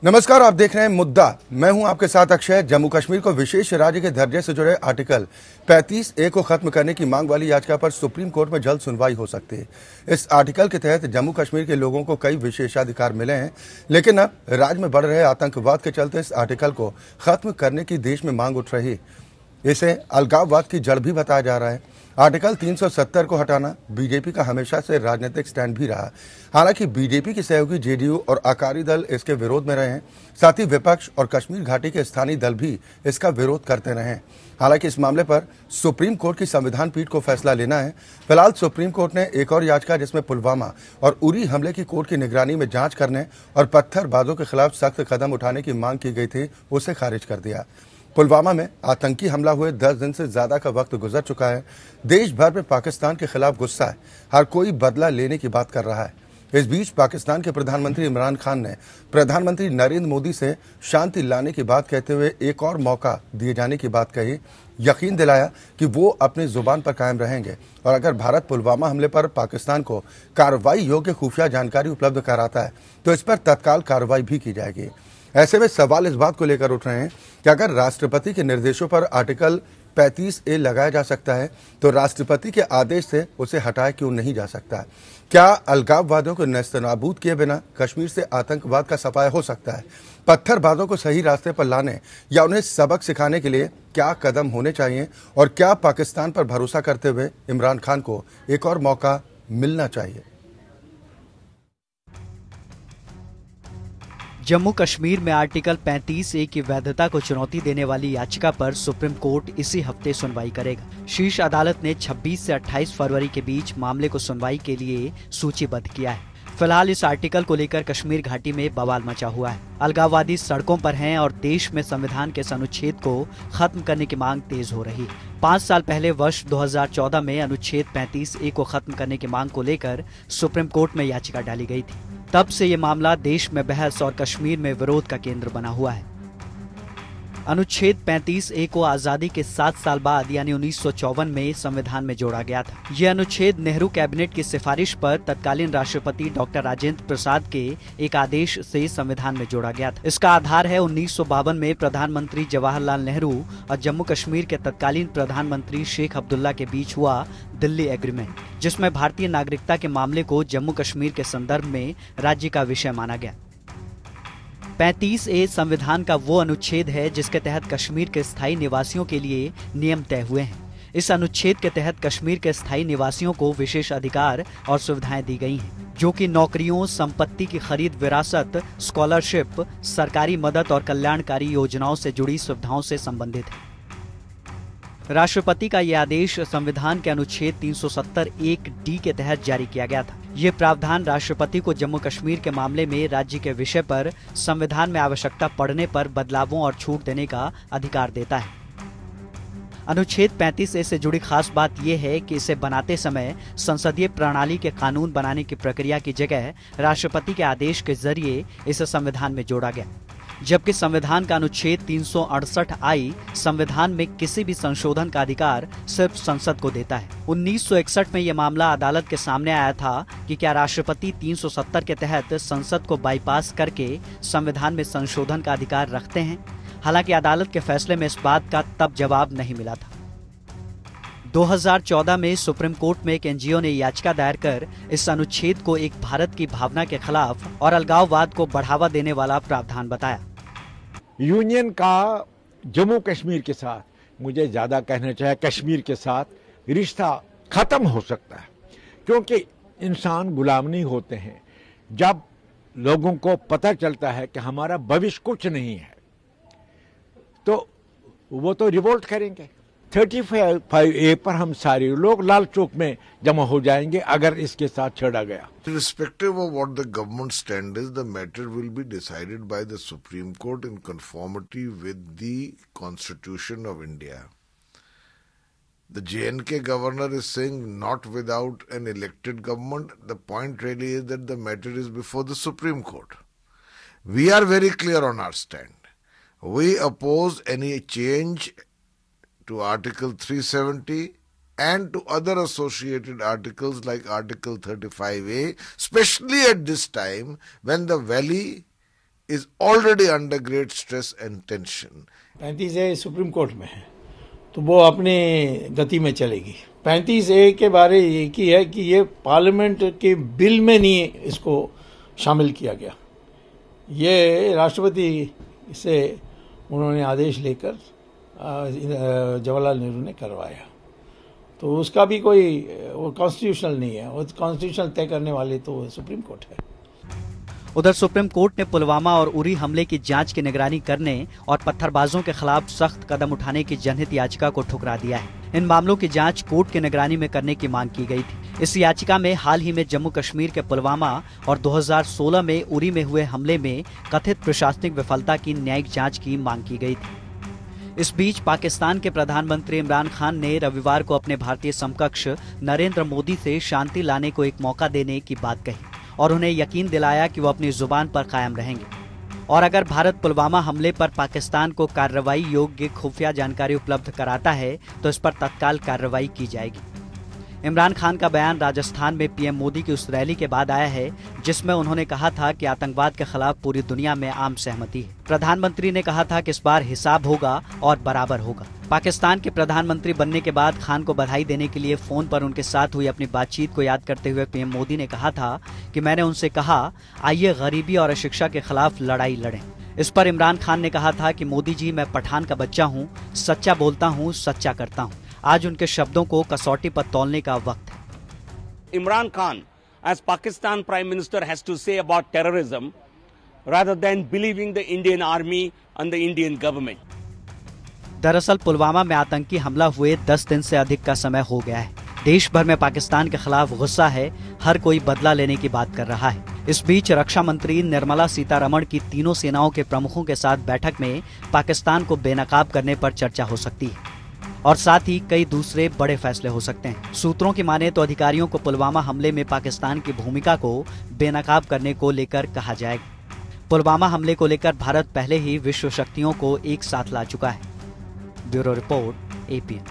नमस्कार, आप देख रहे हैं मुद्दा। मैं हूं आपके साथ अक्षय। जम्मू कश्मीर को विशेष राज्य के दर्जे से जुड़े आर्टिकल 35A को खत्म करने की मांग वाली याचिका पर सुप्रीम कोर्ट में जल्द सुनवाई हो सकती है। इस आर्टिकल के तहत जम्मू कश्मीर के लोगों को कई विशेषाधिकार मिले हैं, लेकिन अब राज्य में बढ़ रहे आतंकवाद के चलते इस आर्टिकल को खत्म करने की देश में मांग उठ रही। इसे अलगाववाद की जड़ भी बताया जा रहा है। आर्टिकल 370 को हटाना बीजेपी का हमेशा से राजनीतिक स्टैंड भी रहा। हालांकि बीजेपी की सहयोगी जेडीयू और आकारी दल इसके विरोध में रहे हैं। साथ ही विपक्ष और कश्मीर घाटी के स्थानीय दल भी इसका विरोध करते रहे हैं। हालांकि इस मामले पर सुप्रीम कोर्ट की संविधान पीठ को फैसला लेना है। फिलहाल सुप्रीम कोर्ट ने एक और याचिका, जिसमें पुलवामा और उरी हमले की कोर्ट की निगरानी में जांच करने और पत्थरबाजों के खिलाफ सख्त कदम उठाने की मांग की गई थी, उसे खारिज कर दिया। पुलवामा में आतंकी हमला हुए 10 दिन से ज्यादा का वक्त गुजर चुका है। देश भर में पाकिस्तान के खिलाफ गुस्सा है। हर कोई बदला लेने की बात कर रहा है। इस बीच पाकिस्तान के प्रधानमंत्री इमरान खान ने प्रधानमंत्री नरेंद्र मोदी से शांति लाने की बात कहते हुए एक और मौका दिए जाने की बात कही। यकीन दिलाया कि वो अपनी जुबान पर कायम रहेंगे और अगर भारत पुलवामा हमले पर पाकिस्तान को कार्रवाई योग्य खुफिया जानकारी उपलब्ध कराता है तो इस पर तत्काल कार्रवाई भी की जाएगी। ऐसे में सवाल इस बात को लेकर उठ रहे हैं कि अगर राष्ट्रपति के निर्देशों पर आर्टिकल 35A लगाया जा सकता है तो राष्ट्रपति के आदेश से उसे हटाया क्यों नहीं जा सकता है? क्या अलगाववादियों को नेस्तनाबूद किए बिना कश्मीर से आतंकवाद का सफाया हो सकता है? पत्थरबाजों को सही रास्ते पर लाने या उन्हें सबक सिखाने के लिए क्या कदम होने चाहिए? और क्या पाकिस्तान पर भरोसा करते हुए इमरान खान को एक और मौका मिलना चाहिए? जम्मू कश्मीर में आर्टिकल 35A की वैधता को चुनौती देने वाली याचिका पर सुप्रीम कोर्ट इसी हफ्ते सुनवाई करेगा। शीर्ष अदालत ने 26 से 28 फरवरी के बीच मामले को सुनवाई के लिए सूचीबद्ध किया है। फिलहाल इस आर्टिकल को लेकर कश्मीर घाटी में बवाल मचा हुआ है। अलगाववादी सड़कों पर हैं और देश में संविधान के इस अनुच्छेद को खत्म करने की मांग तेज हो रही है। 5 साल पहले वर्ष 2014 में अनुच्छेद 35A को खत्म करने की मांग को लेकर सुप्रीम कोर्ट में याचिका डाली गई थी। तब से ये मामला देश में बहस और कश्मीर में विरोध का केंद्र बना हुआ है। अनुच्छेद 35A को आजादी के 7 साल बाद यानी 1954 में संविधान में जोड़ा गया था। यह अनुच्छेद नेहरू कैबिनेट की सिफारिश पर तत्कालीन राष्ट्रपति डॉक्टर राजेंद्र प्रसाद के एक आदेश से संविधान में जोड़ा गया था। इसका आधार है 1952 में प्रधानमंत्री जवाहरलाल नेहरू और जम्मू कश्मीर के तत्कालीन प्रधानमंत्री शेख अब्दुल्ला के बीच हुआ दिल्ली एग्रीमेंट, जिसमें भारतीय नागरिकता के मामले को जम्मू कश्मीर के संदर्भ में राज्य का विषय माना गया। 35A संविधान का वो अनुच्छेद है जिसके तहत कश्मीर के स्थायी निवासियों के लिए नियम तय हुए हैं। इस अनुच्छेद के तहत कश्मीर के स्थायी निवासियों को विशेष अधिकार और सुविधाएं दी गई हैं, जो कि नौकरियों, संपत्ति की खरीद, विरासत, स्कॉलरशिप, सरकारी मदद और कल्याणकारी योजनाओं से जुड़ी सुविधाओं से संबंधित है। राष्ट्रपति का यह आदेश संविधान के अनुच्छेद 370(1)D के तहत जारी किया गया था। ये प्रावधान राष्ट्रपति को जम्मू कश्मीर के मामले में राज्य के विषय पर संविधान में आवश्यकता पड़ने पर बदलावों और छूट देने का अधिकार देता है। अनुच्छेद 35A से जुड़ी खास बात यह है कि इसे बनाते समय संसदीय प्रणाली के कानून बनाने की प्रक्रिया की जगह राष्ट्रपति के आदेश के जरिए इसे संविधान में जोड़ा गया, जबकि संविधान का अनुच्छेद 368I संविधान में किसी भी संशोधन का अधिकार सिर्फ संसद को देता है। 1961 में यह मामला अदालत के सामने आया था कि क्या राष्ट्रपति 370 के तहत संसद को बाईपास करके संविधान में संशोधन का अधिकार रखते हैं। हालांकि अदालत के फैसले में इस बात का तब जवाब नहीं मिला था। 2014 में सुप्रीम कोर्ट में एक NGO ने याचिका दायर कर इस अनुच्छेद को एक भारत की भावना के खिलाफ और अलगाववाद को बढ़ावा देने वाला प्रावधान बताया। यूनियन का जम्मू कश्मीर के साथ, मुझे ज्यादा कहना चाहिए कश्मीर के साथ, रिश्ता खत्म हो सकता है, क्योंकि इंसान गुलाम नहीं होते हैं। जब लोगों को पता चलता है कि हमारा भविष्य कुछ नहीं है तो वो तो रिवोल्ट करेंगे। 35A पर हम सारे लोग लाल चौक में जमा हो जाएंगे अगर इसके साथ छेड़ा गया। Irrespective of what the government stand is, the matter will be decided by the Supreme Court in conformity with the Constitution of India. The J&K governor is saying not without an elected government. The point really is that the matter is before the Supreme Court. We are very clear on our stand. We oppose any change to Article 370 and to other associated articles like Article 35A, especially at this time when the valley is already under great stress and tension. 35A supreme court में है तो वो अपनी गति में चलेगी। 35A के बारे एक ही है कि ये पार्लियामेंट के बिल में नहीं इसको शामिल किया गया, ये राष्ट्रपति से उन्होंने आदेश लेकर जवाहरलाल नेहरू ने करवाया, तो उसका भी कोई वो कॉन्स्टिट्यूशनल नहीं है, वो कॉन्स्टिट्यूशनल तय करने वाले तो सुप्रीम कोर्ट है। उधर सुप्रीम कोर्ट ने पुलवामा और उरी हमले की जांच की निगरानी करने और पत्थरबाजों के खिलाफ सख्त कदम उठाने की जनहित याचिका को ठुकरा दिया है। इन मामलों की जांच कोर्ट की निगरानी में करने की मांग की गई थी। इस याचिका में हाल ही में जम्मू कश्मीर के पुलवामा और 2016 में उरी में हुए हमले में कथित प्रशासनिक विफलता की न्यायिक जांच की मांग की गई थी। इस बीच पाकिस्तान के प्रधानमंत्री इमरान खान ने रविवार को अपने भारतीय समकक्ष नरेंद्र मोदी से शांति लाने को एक मौका देने की बात कही और उन्हें यकीन दिलाया कि वो अपनी जुबान पर कायम रहेंगे और अगर भारत पुलवामा हमले पर पाकिस्तान को कार्रवाई योग्य खुफिया जानकारी उपलब्ध कराता है तो इस पर तत्काल कार्रवाई की जाएगी। इमरान खान का बयान राजस्थान में पीएम मोदी की उस रैली के बाद आया है जिसमें उन्होंने कहा था कि आतंकवाद के खिलाफ पूरी दुनिया में आम सहमति है। प्रधानमंत्री ने कहा था कि इस बार हिसाब होगा और बराबर होगा। पाकिस्तान के प्रधानमंत्री बनने के बाद खान को बधाई देने के लिए फोन पर उनके साथ हुई अपनी बातचीत को याद करते हुए पीएम मोदी ने कहा था कि मैंने उनसे कहा आइए गरीबी और अशिक्षा के खिलाफ लड़ाई लड़ें। इस पर इमरान खान ने कहा था कि मोदी जी, मैं पठान का बच्चा हूँ, सच्चा बोलता हूँ, सच्चा करता हूँ। आज उनके शब्दों को कसौटी पर तौलने का वक्त है। Imran Khan, as Pakistan Prime Minister, has to say about terrorism rather than believing the Indian Army and the Indian government. दरअसल पुलवामा में आतंकी हमला हुए 10 दिन से अधिक का समय हो गया है। देश भर में पाकिस्तान के खिलाफ गुस्सा है, हर कोई बदला लेने की बात कर रहा है। इस बीच रक्षा मंत्री निर्मला सीतारमण की तीनों सेनाओं के प्रमुखों के साथ बैठक में पाकिस्तान को बेनकाब करने पर चर्चा हो सकती है और साथ ही कई दूसरे बड़े फैसले हो सकते हैं। सूत्रों की माने तो अधिकारियों को पुलवामा हमले में पाकिस्तान की भूमिका को बेनकाब करने को लेकर कहा जाएगा। पुलवामा हमले को लेकर भारत पहले ही विश्व शक्तियों को एक साथ ला चुका है। Bureau report, APN.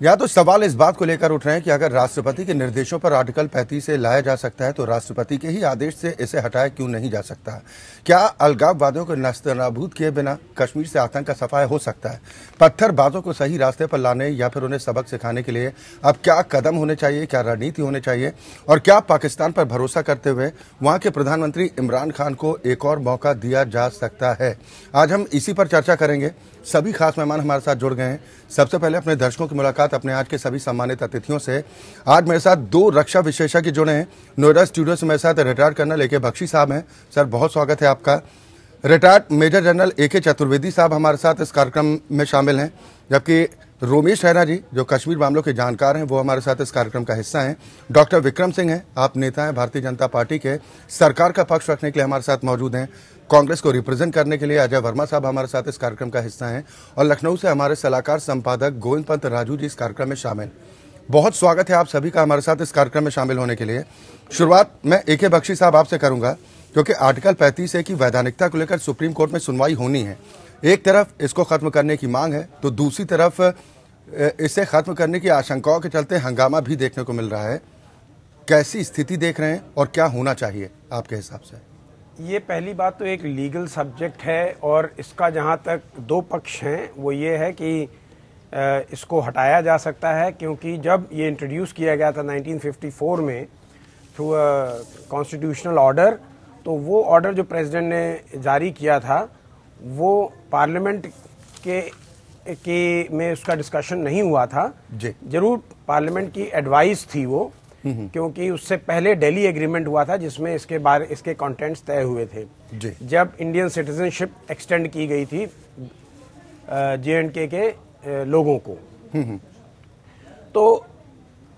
या तो सवाल इस बात को लेकर उठ रहे हैं कि अगर राष्ट्रपति के निर्देशों पर आर्टिकल 35 से लाया जा सकता है तो राष्ट्रपति के ही आदेश से इसे हटाया क्यों नहीं जा सकता? क्या अलगाववादियों को नस्तनाबूद किए बिना कश्मीर से आतंक का सफाया हो सकता है? पत्थरबाजों को सही रास्ते पर लाने या फिर उन्हें सबक सिखाने के लिए अब क्या कदम होने चाहिए, क्या रणनीति होनी चाहिए और क्या पाकिस्तान पर भरोसा करते हुए वहां के प्रधानमंत्री इमरान खान को एक और मौका दिया जा सकता है? आज हम इसी पर चर्चा करेंगे। सभी खास मेहमान हमारे साथ जुड़ गए हैं। सबसे पहले अपने दर्शकों की मुलाकात अपने आज के सभी सम्मानित अतिथियों से। आज मेरे साथ 2 रक्षा विशेषज्ञ जुड़े हैं। नोएडा स्टूडियो से मेरे साथ रिटायर्ड कर्नल AK बख्शी साहब हैं। सर, बहुत स्वागत है आपका। Retired major general AK Chaturvedi साहब हमारे साथ इस कार्यक्रम में शामिल हैं, जबकि रोमेश रैना जी जो कश्मीर मामलों के जानकार हैं वो हमारे साथ इस कार्यक्रम का हिस्सा हैं। डॉक्टर विक्रम सिंह हैं, आप नेता हैं भारतीय जनता पार्टी के, सरकार का पक्ष रखने के लिए हमारे साथ मौजूद हैं। कांग्रेस को रिप्रेजेंट करने के लिए अजय वर्मा साहब हमारे साथ इस कार्यक्रम का हिस्सा हैं और लखनऊ से हमारे सलाहकार संपादक गोविंद पंत राजू जी इस कार्यक्रम में शामिल। बहुत स्वागत है आप सभी का हमारे साथ इस कार्यक्रम में शामिल होने के लिए। शुरुआत मैं AK बख्शी साहब आपसे करूंगा, क्योंकि आर्टिकल 35A की वैधानिकता को लेकर सुप्रीम कोर्ट में सुनवाई होनी है। एक तरफ इसको खत्म करने की मांग है तो दूसरी तरफ इसे खत्म करने की आशंकाओं के चलते हंगामा भी देखने को मिल रहा है। कैसी स्थिति देख रहे हैं और क्या होना चाहिए आपके हिसाब से? ये पहली बात तो एक लीगल सब्जेक्ट है और इसका जहाँ तक 2 पक्ष हैं वो ये है कि इसको हटाया जा सकता है, क्योंकि जब ये इंट्रोड्यूस किया गया था 1954 में थ्रू कॉन्स्टिट्यूशनल ऑर्डर, तो वो ऑर्डर जो प्रेसिडेंट ने जारी किया था वो पार्लियामेंट के में उसका डिस्कशन नहीं हुआ था। जरूर पार्लियामेंट की एडवाइस थी वो, क्योंकि उससे पहले दिल्ली एग्रीमेंट हुआ था जिसमें इसके कंटेंट्स तय हुए थे। जब इंडियन सिटीजनशिप एक्सटेंड की गई थी J&K के लोगों को, तो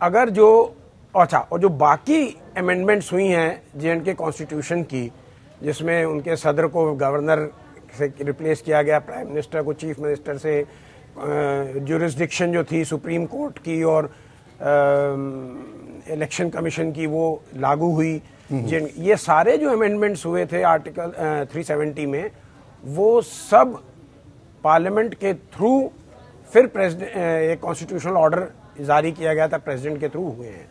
अगर जो और जो बाकी अमेंडमेंट्स हुई हैं J&K कॉन्स्टिट्यूशन की, जिसमें उनके सदर को गवर्नर से रिप्लेस किया गया, प्राइम मिनिस्टर को चीफ मिनिस्टर से, ज्यूरिसडिक्शन जो थी सुप्रीम कोर्ट की और इलेक्शन कमीशन की वो लागू हुई। ये सारे जो अमेंडमेंट्स हुए थे आर्टिकल 370 में, वो सब पार्लियामेंट के थ्रू फिर प्रेसिडेंट एक कॉन्स्टिट्यूशनल ऑर्डर जारी किया गया था प्रेसिडेंट के थ्रू हुए हैं।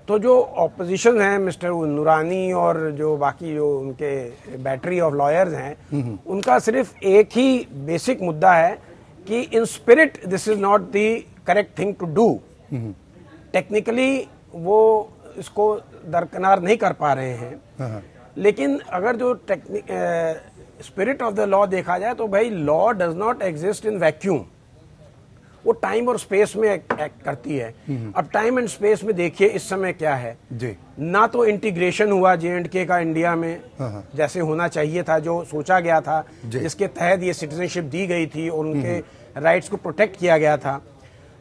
तो जो ऑपोजिशन है, मिस्टर नूरानी और जो बाकी जो उनके बैटरी ऑफ लॉयर्स हैं, उनका सिर्फ एक ही बेसिक मुद्दा है कि in spirit this is not the correct thing to do. Technically वो इसको दरकिनार नहीं कर पा रहे हैं, लेकिन अगर जो स्पिरिट ऑफ द लॉ देखा जाए तो भाई law does not exist in vacuum, वो टाइम और स्पेस में एक्ट करती है। अब टाइम एंड स्पेस में देखिए इस समय क्या है जी। ना तो इंटीग्रेशन हुआ J&K का इंडिया में जैसे होना चाहिए था, जो सोचा गया था, जिसके तहत ये सिटीजनशिप दी गई थी और उनके राइट्स को प्रोटेक्ट किया गया था।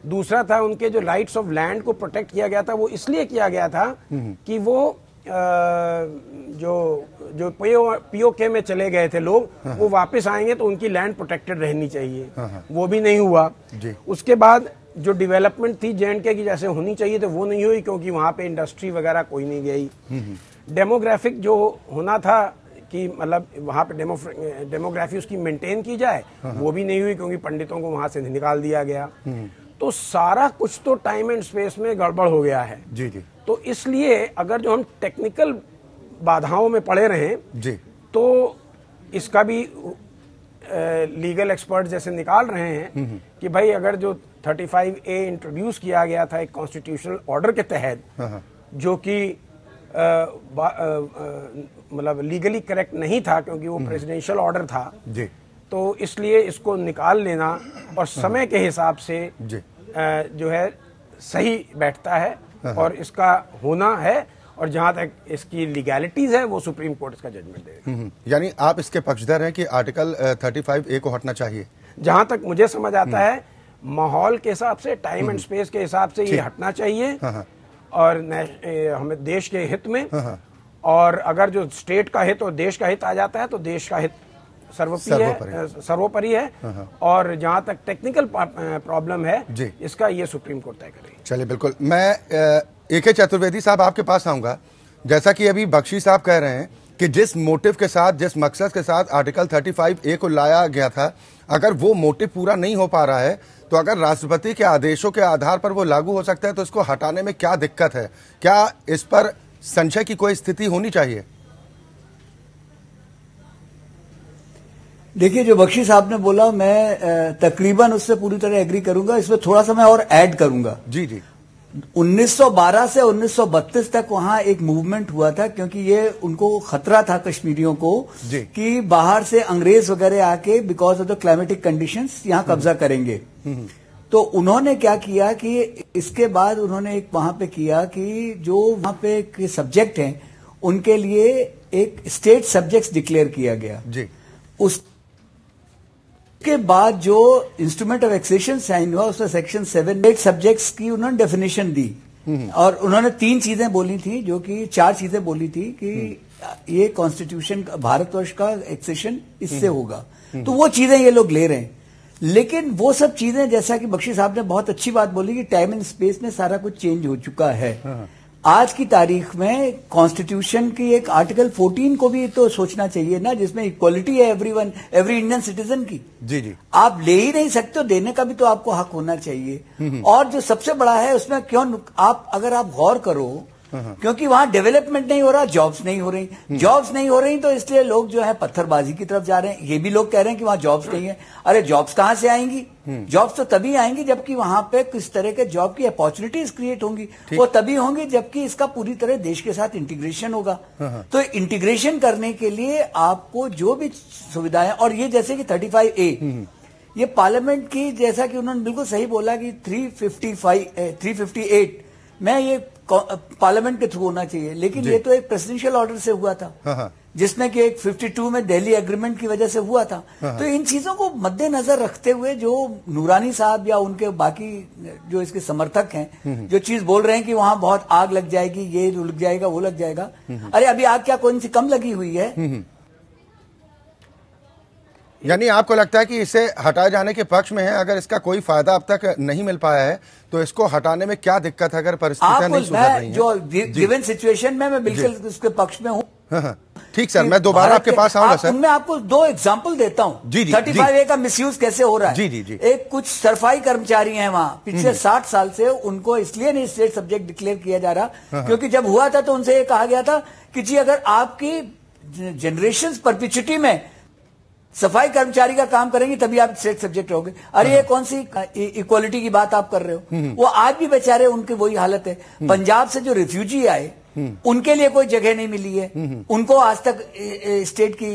दूसरा था उनके जो राइट्स ऑफ लैंड को प्रोटेक्ट किया गया था, वो इसलिए किया गया था कि वो जो POK में चले गए थे लोग, वो वापस आएंगे तो उनकी लैंड प्रोटेक्टेड रहनी चाहिए। वो भी नहीं हुआ। उसके बाद जो डेवलपमेंट थी J&K की जैसे होनी चाहिए तो वो नहीं हुई, क्योंकि वहां पे इंडस्ट्री वगैरह कोई नहीं गई। डेमोग्राफिक जो होना था कि मतलब वहां पे डेमोग्राफी उसकी मेंटेन की जाए, वो भी नहीं हुई, क्योंकि पंडितों को वहां से निकाल दिया गया। तो सारा कुछ तो टाइम एंड स्पेस में गड़बड़ हो गया है जी। तो इसलिए अगर जो हम टेक्निकल बाधाओं में पड़े रहें जी, तो इसका भी लीगल एक्सपर्ट जैसे निकाल रहे हैं कि भाई अगर जो 35A इंट्रोड्यूस किया गया था एक कॉन्स्टिट्यूशनल ऑर्डर के तहत, जो कि मतलब लीगली करेक्ट नहीं था क्योंकि वो प्रेसिडेंशियल ऑर्डर था जी, तो इसलिए इसको निकाल लेना और समय के हिसाब से जो है सही बैठता है और इसका होना है। और जहां तक इसकी लीगैलिटीज है वो सुप्रीम कोर्ट इसका जजमेंट देगा। यानी आप इसके पक्षधर हैं कि आर्टिकल 35A को हटना चाहिए? जहां तक मुझे समझ आता है माहौल के हिसाब से, टाइम एंड स्पेस के हिसाब से ये हटना चाहिए और हमें देश के हित में। और अगर जो स्टेट का हित और देश का हित आ जाता है तो देश का हित सर्वोपरि है। और जहां तक टेक्निकल प्रॉब्लम है इसका ये सुप्रीम कोर्ट तय करेगी। चलिए बिल्कुल, मैं AK चतुर्वेदी साहब आपके पास आऊंगा। जैसा कि अभी बख्शी साहब कह रहे हैं कि जिस मोटिव के साथ, जिस मकसद के साथ आर्टिकल 35A को लाया गया था, अगर वो मोटिव पूरा नहीं हो पा रहा है तो अगर राष्ट्रपति के आदेशों के आधार पर वो लागू हो सकता है तो इसको हटाने में क्या दिक्कत है? क्या इस पर संशय की कोई स्थिति होनी चाहिए? देखिए, जो बख्शी साहब ने बोला मैं तकरीबन उससे पूरी तरह एग्री करूंगा। इसमें थोड़ा सा मैं और ऐड करूंगा। जी जी। 1912 से 1932 तक वहां एक मूवमेंट हुआ था, क्योंकि ये उनको खतरा था कश्मीरियों को कि बाहर से अंग्रेज वगैरह आके because of the climatic conditions यहां कब्जा करेंगे। तो उन्होंने क्या किया कि इसके बाद उन्होंने एक वहां पे किया कि जो वहां पे के सब्जेक्ट हैं उनके लिए एक स्टेट सब्जेक्ट्स डिक्लेयर किया गया जी। उसके बाद जो इंस्ट्रूमेंट ऑफ एक्सेशन साइन हुआ उसमें सेक्शन 7 सब्जेक्ट्स की उन्होंने डेफिनेशन दी और उन्होंने 3 चीजें बोली थी, जो कि 4 चीजें बोली थी कि ये कॉन्स्टिट्यूशन भारतवर्ष का एक्सेशन इससे होगा। तो वो चीजें ये लोग ले रहे हैं, लेकिन वो सब चीजें जैसा कि बख्शी साहब ने बहुत अच्छी बात बोली कि टाइम एंड स्पेस में सारा कुछ चेंज हो चुका है। आज की तारीख में कॉन्स्टिट्यूशन की एक आर्टिकल 14 को भी तो सोचना चाहिए ना, जिसमें इक्वालिटी है एवरी इंडियन सिटीजन की। जी जी। आप ले ही नहीं सकते, तो देने का भी तो आपको हक होना चाहिए। और जो सबसे बड़ा है उसमें क्यों आप अगर आप गौर करो, क्योंकि वहां डेवलपमेंट नहीं हो रहा, जॉब्स नहीं हो रही। जॉब्स नहीं हो रही तो इसलिए लोग जो है पत्थरबाजी की तरफ जा रहे हैं। ये भी लोग कह रहे हैं कि वहां जॉब्स नहीं है। अरे जॉब्स कहां से आएंगी? जॉब्स तो तभी आएंगी जबकि वहां पे किस तरह के जॉब की अपॉर्चुनिटीज क्रिएट होंगी। वो तभी होंगी जबकि इसका पूरी तरह देश के साथ इंटीग्रेशन होगा। तो इंटीग्रेशन करने के लिए आपको जो भी सुविधाएं, और ये जैसे कि 35A ये पार्लियामेंट की, जैसा कि उन्होंने बिल्कुल सही बोला कि 358 में ये पार्लियामेंट के थ्रू होना चाहिए, लेकिन ये तो एक प्रेसिडेंशियल ऑर्डर से हुआ था, जिसमें कि एक 52 में दिल्ली एग्रीमेंट की वजह से हुआ था। तो इन चीजों को मद्देनजर रखते हुए जो नूरानी साहब या उनके बाकी जो इसके समर्थक हैं जो चीज बोल रहे हैं कि वहां बहुत आग लग जाएगी, ये लग जाएगा, वो लग जाएगा, अरे अभी आग क्या कौन सी कम लगी हुई है? यानी आपको लगता है कि इसे हटाए जाने के पक्ष में है? अगर इसका कोई फायदा अब तक नहीं मिल पाया है तो इसको हटाने में क्या दिक्कत है अगर परिस्थितियां नहीं सुधर रही हैं? जो गिवन सिचुएशन में मैं बिल्कुल उसके पक्ष में हूं। हाँ। ठीक सर, मैं दोबारा आपके पास आऊंगा सर। मैं आपको 2 एग्जांपल देता हूं। जी, 35A का मिसयूज कैसे हो रहा है। जी। एक कुछ सफाई कर्मचारी हैं वहां, पिछले 60 साल से उनको इसलिए नहीं स्टेट सब्जेक्ट डिक्लेयर किया जा रहा क्योंकि जब हुआ था तो उनसे ये कहा गया था कि जी अगर आपकी जनरेशन परपिचुटी में सफाई कर्मचारी का काम करेंगे तभी आप स्टेट सब्जेक्ट रहोगे। अरे ये कौन सी इक्वालिटी की बात आप कर रहे हो। वो आज भी बेचारे उनकी वही हालत है। पंजाब से जो रिफ्यूजी आए उनके लिए कोई जगह नहीं मिली है, उनको आज तक स्टेट की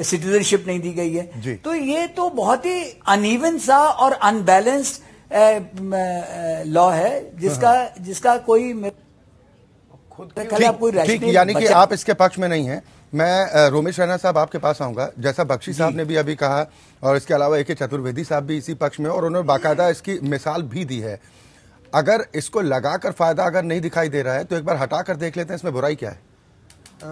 सिटीजनशिप नहीं दी गई है। तो ये तो बहुत ही अनइवन सा और अनबैलेंस्ड लॉ है जिसका कोई ठीक, यानी कि आप इसके पक्ष में नहीं हैं। मैं रोमेश रैना साहब आपके पास आऊंगा। जैसा बख्शी साहब ने भी अभी कहा और इसके अलावा AK चतुर्वेदी साहब भी इसी पक्ष में, और उन्होंने बाकायदा इसकी मिसाल भी दी है। अगर इसको लगाकर फायदा अगर नहीं दिखाई दे रहा है तो एक बार हटा कर देख लेते हैं, इसमें बुराई क्या है?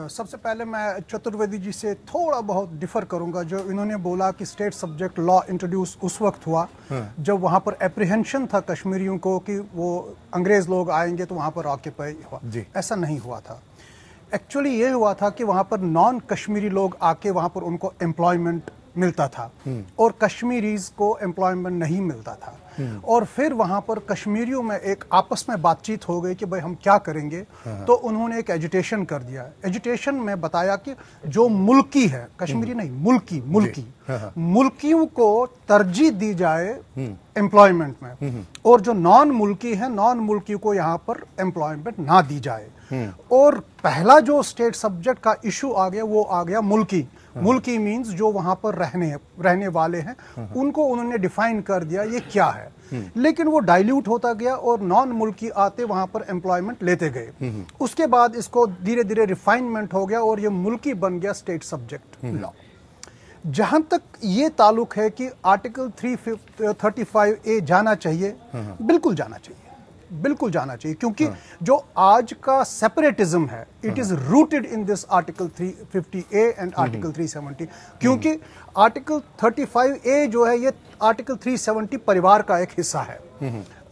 सबसे पहले मैं चतुर्वेदी जी से थोड़ा बहुत डिफर करूंगा। जो इन्होंने बोला कि स्टेट सब्जेक्ट लॉ इंट्रोड्यूस उस वक्त हुआ जब वहां पर एप्रीहेंशन था कश्मीरियों को कि वो अंग्रेज लोग आएंगे तो वहां पर ऑक्यूपाई हुआ। ऐसा नहीं हुआ था। एक्चुअली ये हुआ था कि वहां पर नॉन कश्मीरी लोग आके वहां पर उनको एम्प्लॉयमेंट मिलता था और कश्मीरीज को एम्प्लॉयमेंट नहीं मिलता था। और फिर वहां पर कश्मीरियों में एक आपस में बातचीत हो गई कि भाई हम क्या करेंगे। तो उन्होंने एक एजुटेशन कर दिया। एजुटेशन में बताया कि जो मुल्की है, कश्मीरी नहीं, मुल्की मुल्कियों को तरजीह दी जाए एम्प्लॉयमेंट में, और जो नॉन मुल्की है, नॉन मुल्की को यहाँ पर एम्प्लॉयमेंट ना दी जाए। और पहला जो स्टेट सब्जेक्ट का इशू आ गया वो आ गया मुल्की। मुल्की मींस जो वहां पर रहने वाले हैं, उनको उन्होंने डिफाइन कर दिया ये क्या है। लेकिन वो डाइल्यूट होता गया और नॉन मुल्की आते वहां पर एम्प्लॉयमेंट लेते गए। उसके बाद इसको धीरे धीरे रिफाइनमेंट हो गया और ये मुल्की बन गया स्टेट सब्जेक्ट लॉ। जहां तक ये ताल्लुक है कि आर्टिकल 335A जाना चाहिए, बिल्कुल जाना चाहिए, बिल्कुल जाना चाहिए, क्योंकि जो आज का सेपरेटिज्म है it is rooted in this article 350A and article 370। क्योंकि आर्टिकल 35A जो है ये आर्टिकल 370 परिवार का एक हिस्सा है।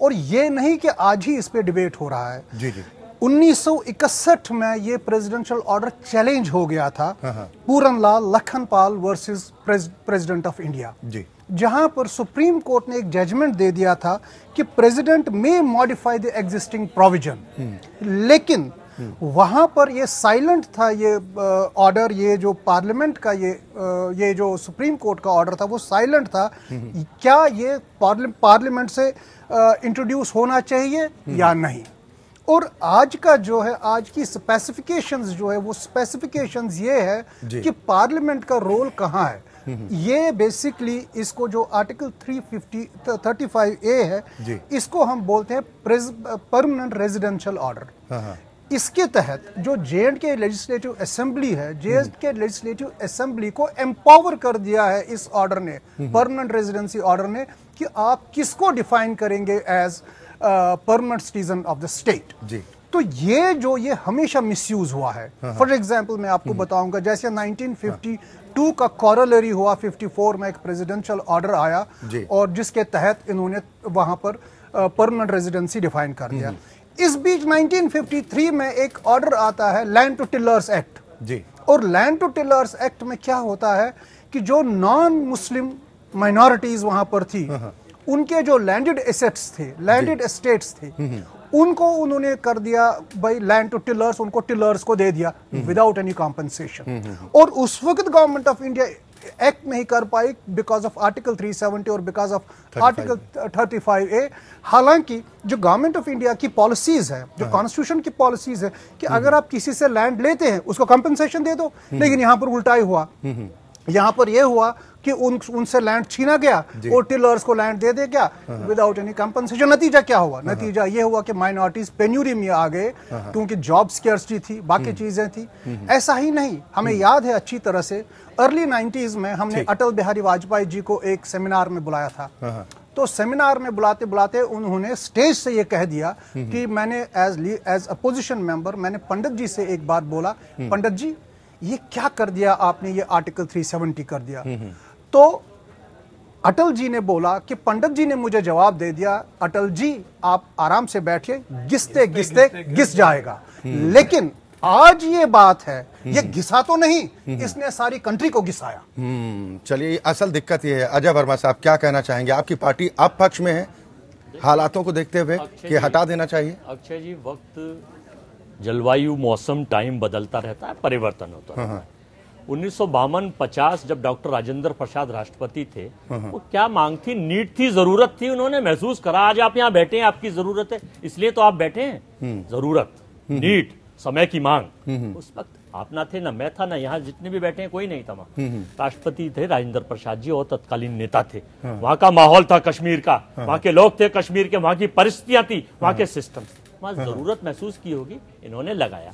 और ये नहीं कि आज ही इस पे डिबेट हो रहा है। 1961 में ये प्रेसिडेंशियल ऑर्डर चैलेंज हो गया था, Pooran Lal Lakhanpal versus president of India, जहां पर सुप्रीम कोर्ट ने एक जजमेंट दे दिया था कि प्रेसिडेंट में मॉडिफाई द एग्जिस्टिंग प्रोविजन। लेकिन वहां पर ये साइलेंट था ये ऑर्डर, ये जो पार्लियामेंट का ये जो सुप्रीम कोर्ट का ऑर्डर था वो साइलेंट था। क्या ये पार्लियामेंट से इंट्रोड्यूस होना चाहिए या नहीं। और आज का जो है, आज की स्पेसिफिकेशंस जो है वो स्पेसिफिकेशंस ये है कि पार्लियामेंट का रोल कहाँ है। ये बेसिकली इसको जो आर्टिकल 335A है इसको हम बोलते हैं परमानेंट रेजिडेंशियल ऑर्डर। इसके तहत जो J&K लेजिस्लेटिव असेंबली है, J&K लेजिस्लेटिव असेंबली को एम्पावर कर दिया है इस ऑर्डर ने, परमानेंट रेजिडेंसी ऑर्डर ने, कि आप किसको डिफाइन करेंगे as permanent citizen of the state. तो ये हमेशा मिसयूज हुआ है। फॉर एग्जांपल मैं आपको बताऊंगा, जैसे 1952 का कॉरोलरी हुआ 54 में एक प्रेसिडेंशियल ऑर्डर आया और जिसके तहत इन्होंने वहां पर परमानेंट रेजिडेंसी डिफाइन कर दिया। इस बीच 1953 में एक ऑर्डर आता है लैंड टू टिलर्स एक्ट। और लैंड टू टिलर्स एक्ट में क्या होता है कि जो नॉन मुस्लिम माइनॉरिटीज वहां पर थी, उनके जो लैंडेड एसेट्स थे, लैंडेड एस्टेट्स थे, उनको उन्होंने कर दिया भाई लैंड टू टिलर्स, उनको टिलर्स को दे दिया विदाउट एनी कॉम्पनसेशन। और उस वक्त गवर्नमेंट ऑफ इंडिया एक्ट नहीं कर पाई बिकॉज ऑफ आर्टिकल 370 और बिकॉज ऑफ आर्टिकल 35A। हालांकि जो गवर्नमेंट ऑफ इंडिया की पॉलिसीज है, जो कॉन्स्टिट्यूशन की पॉलिसीज है कि अगर आप किसी से लैंड लेते हैं उसको कंपनसेशन दे दो, लेकिन यहां पर उल्टा ही हुआ। यहां पर यह हुआ कि उनसे लैंड छीना गया और टिलर्स को लैंड दे दे गया विदाउट एनी कंपनसेशन। नतीजा क्या हुआ? नतीजा यह हुआ कि माइनॉरिटीज पेन्यूरी में आ गए क्योंकि जॉब स्कैर्सिटी थी, बाकी चीजें थी। ऐसा ही नहीं, हमें याद है अच्छी तरह से अर्ली 90s में हमने अटल बिहारी वाजपेयी जी को एक सेमिनार में बुलाया था। तो सेमिनार में बुलाते बुलाते उन्होंने स्टेज से ये कह दिया कि मैंने एज अपोजिशन मेंबर मैंने पंडित जी से एक बात बोला, पंडित जी ये क्या कर दिया आपने, ये आर्टिकल 370 कर दिया। तो अटल जी ने बोला कि पंडित जी ने मुझे जवाब दे दिया, अटल जी आप आराम से बैठिए, घिसते घिसते घिस जाएगा। लेकिन आज ये बात है, ये घिसा तो नहीं, इसने सारी कंट्री को घिसाया। चलिए, असल दिक्कत ये है। अजय वर्मा साहब क्या कहना चाहेंगे? आपकी पार्टी अब पक्ष में है हालातों को देखते हुए कि हटा देना चाहिए? अक्षय जी, वक्त, जलवायु, मौसम, टाइम बदलता रहता है, परिवर्तन होता है। 1952-50 जब डॉक्टर राजेंद्र प्रसाद राष्ट्रपति थे, वो क्या मांग थी? नीट थी, जरूरत थी। उन्होंने महसूस करा आज आप यहाँ बैठे हैं, आपकी जरूरत है, इसलिए तो आप बैठे हैं। जरूरत, नीट, समय की मांग। उस वक्त आप ना थे, ना मैं था, ना यहाँ जितने भी बैठे हैं कोई नहीं था वहां। राष्ट्रपति थे राजेंद्र प्रसाद जी और तत्कालीन नेता थे। वहां का माहौल था कश्मीर का, वहां के लोग थे कश्मीर के, वहां की परिस्थितियां थी, वहां के सिस्टम, वहां जरूरत महसूस की होगी, इन्होंने लगाया।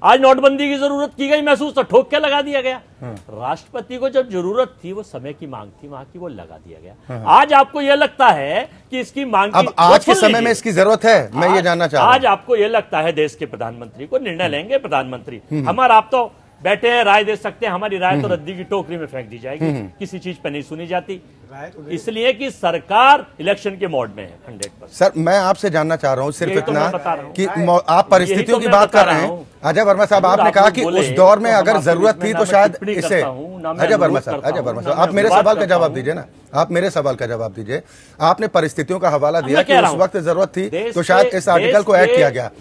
आज नोटबंदी की जरूरत की गई महसूस, तो ठोक के लगा दिया गया। राष्ट्रपति को जब जरूरत थी, वो समय की मांग थी वहां की, वो लगा दिया गया। आज आपको यह लगता है कि इसकी मांग अब आज के समय में इसकी जरूरत है? मैं ये जानना चाह रहा हूं। आज आपको यह लगता है देश के प्रधानमंत्री को निर्णय लेंगे प्रधानमंत्री, हमारा आप तो बैठे हैं, राय दे सकते हैं, हमारी राय तो रद्दी की टोकरी में फेंक दी जाएगी, किसी चीज पे नहीं सुनी जाती, इसलिए कि सरकार इलेक्शन के मोड में है 100%। सर, मैं आपसे जानना चाह रहा हूं सिर्फ इतना कि आप परिस्थितियों की बात कर रहे हैं। अजय वर्मा साहब, आपने कहा कि उस दौर में अगर जरूरत थी तो शायद इसे, अजय वर्मा साहब, आप मेरे सवाल का जवाब दीजिए ना, आप मेरे सवाल का जवाब दीजिए। आपने परिस्थितियों का हवाला दिया कि उस वक्त जरूरत थी तो शायद इस आर्टिकल को ऐड किया गया।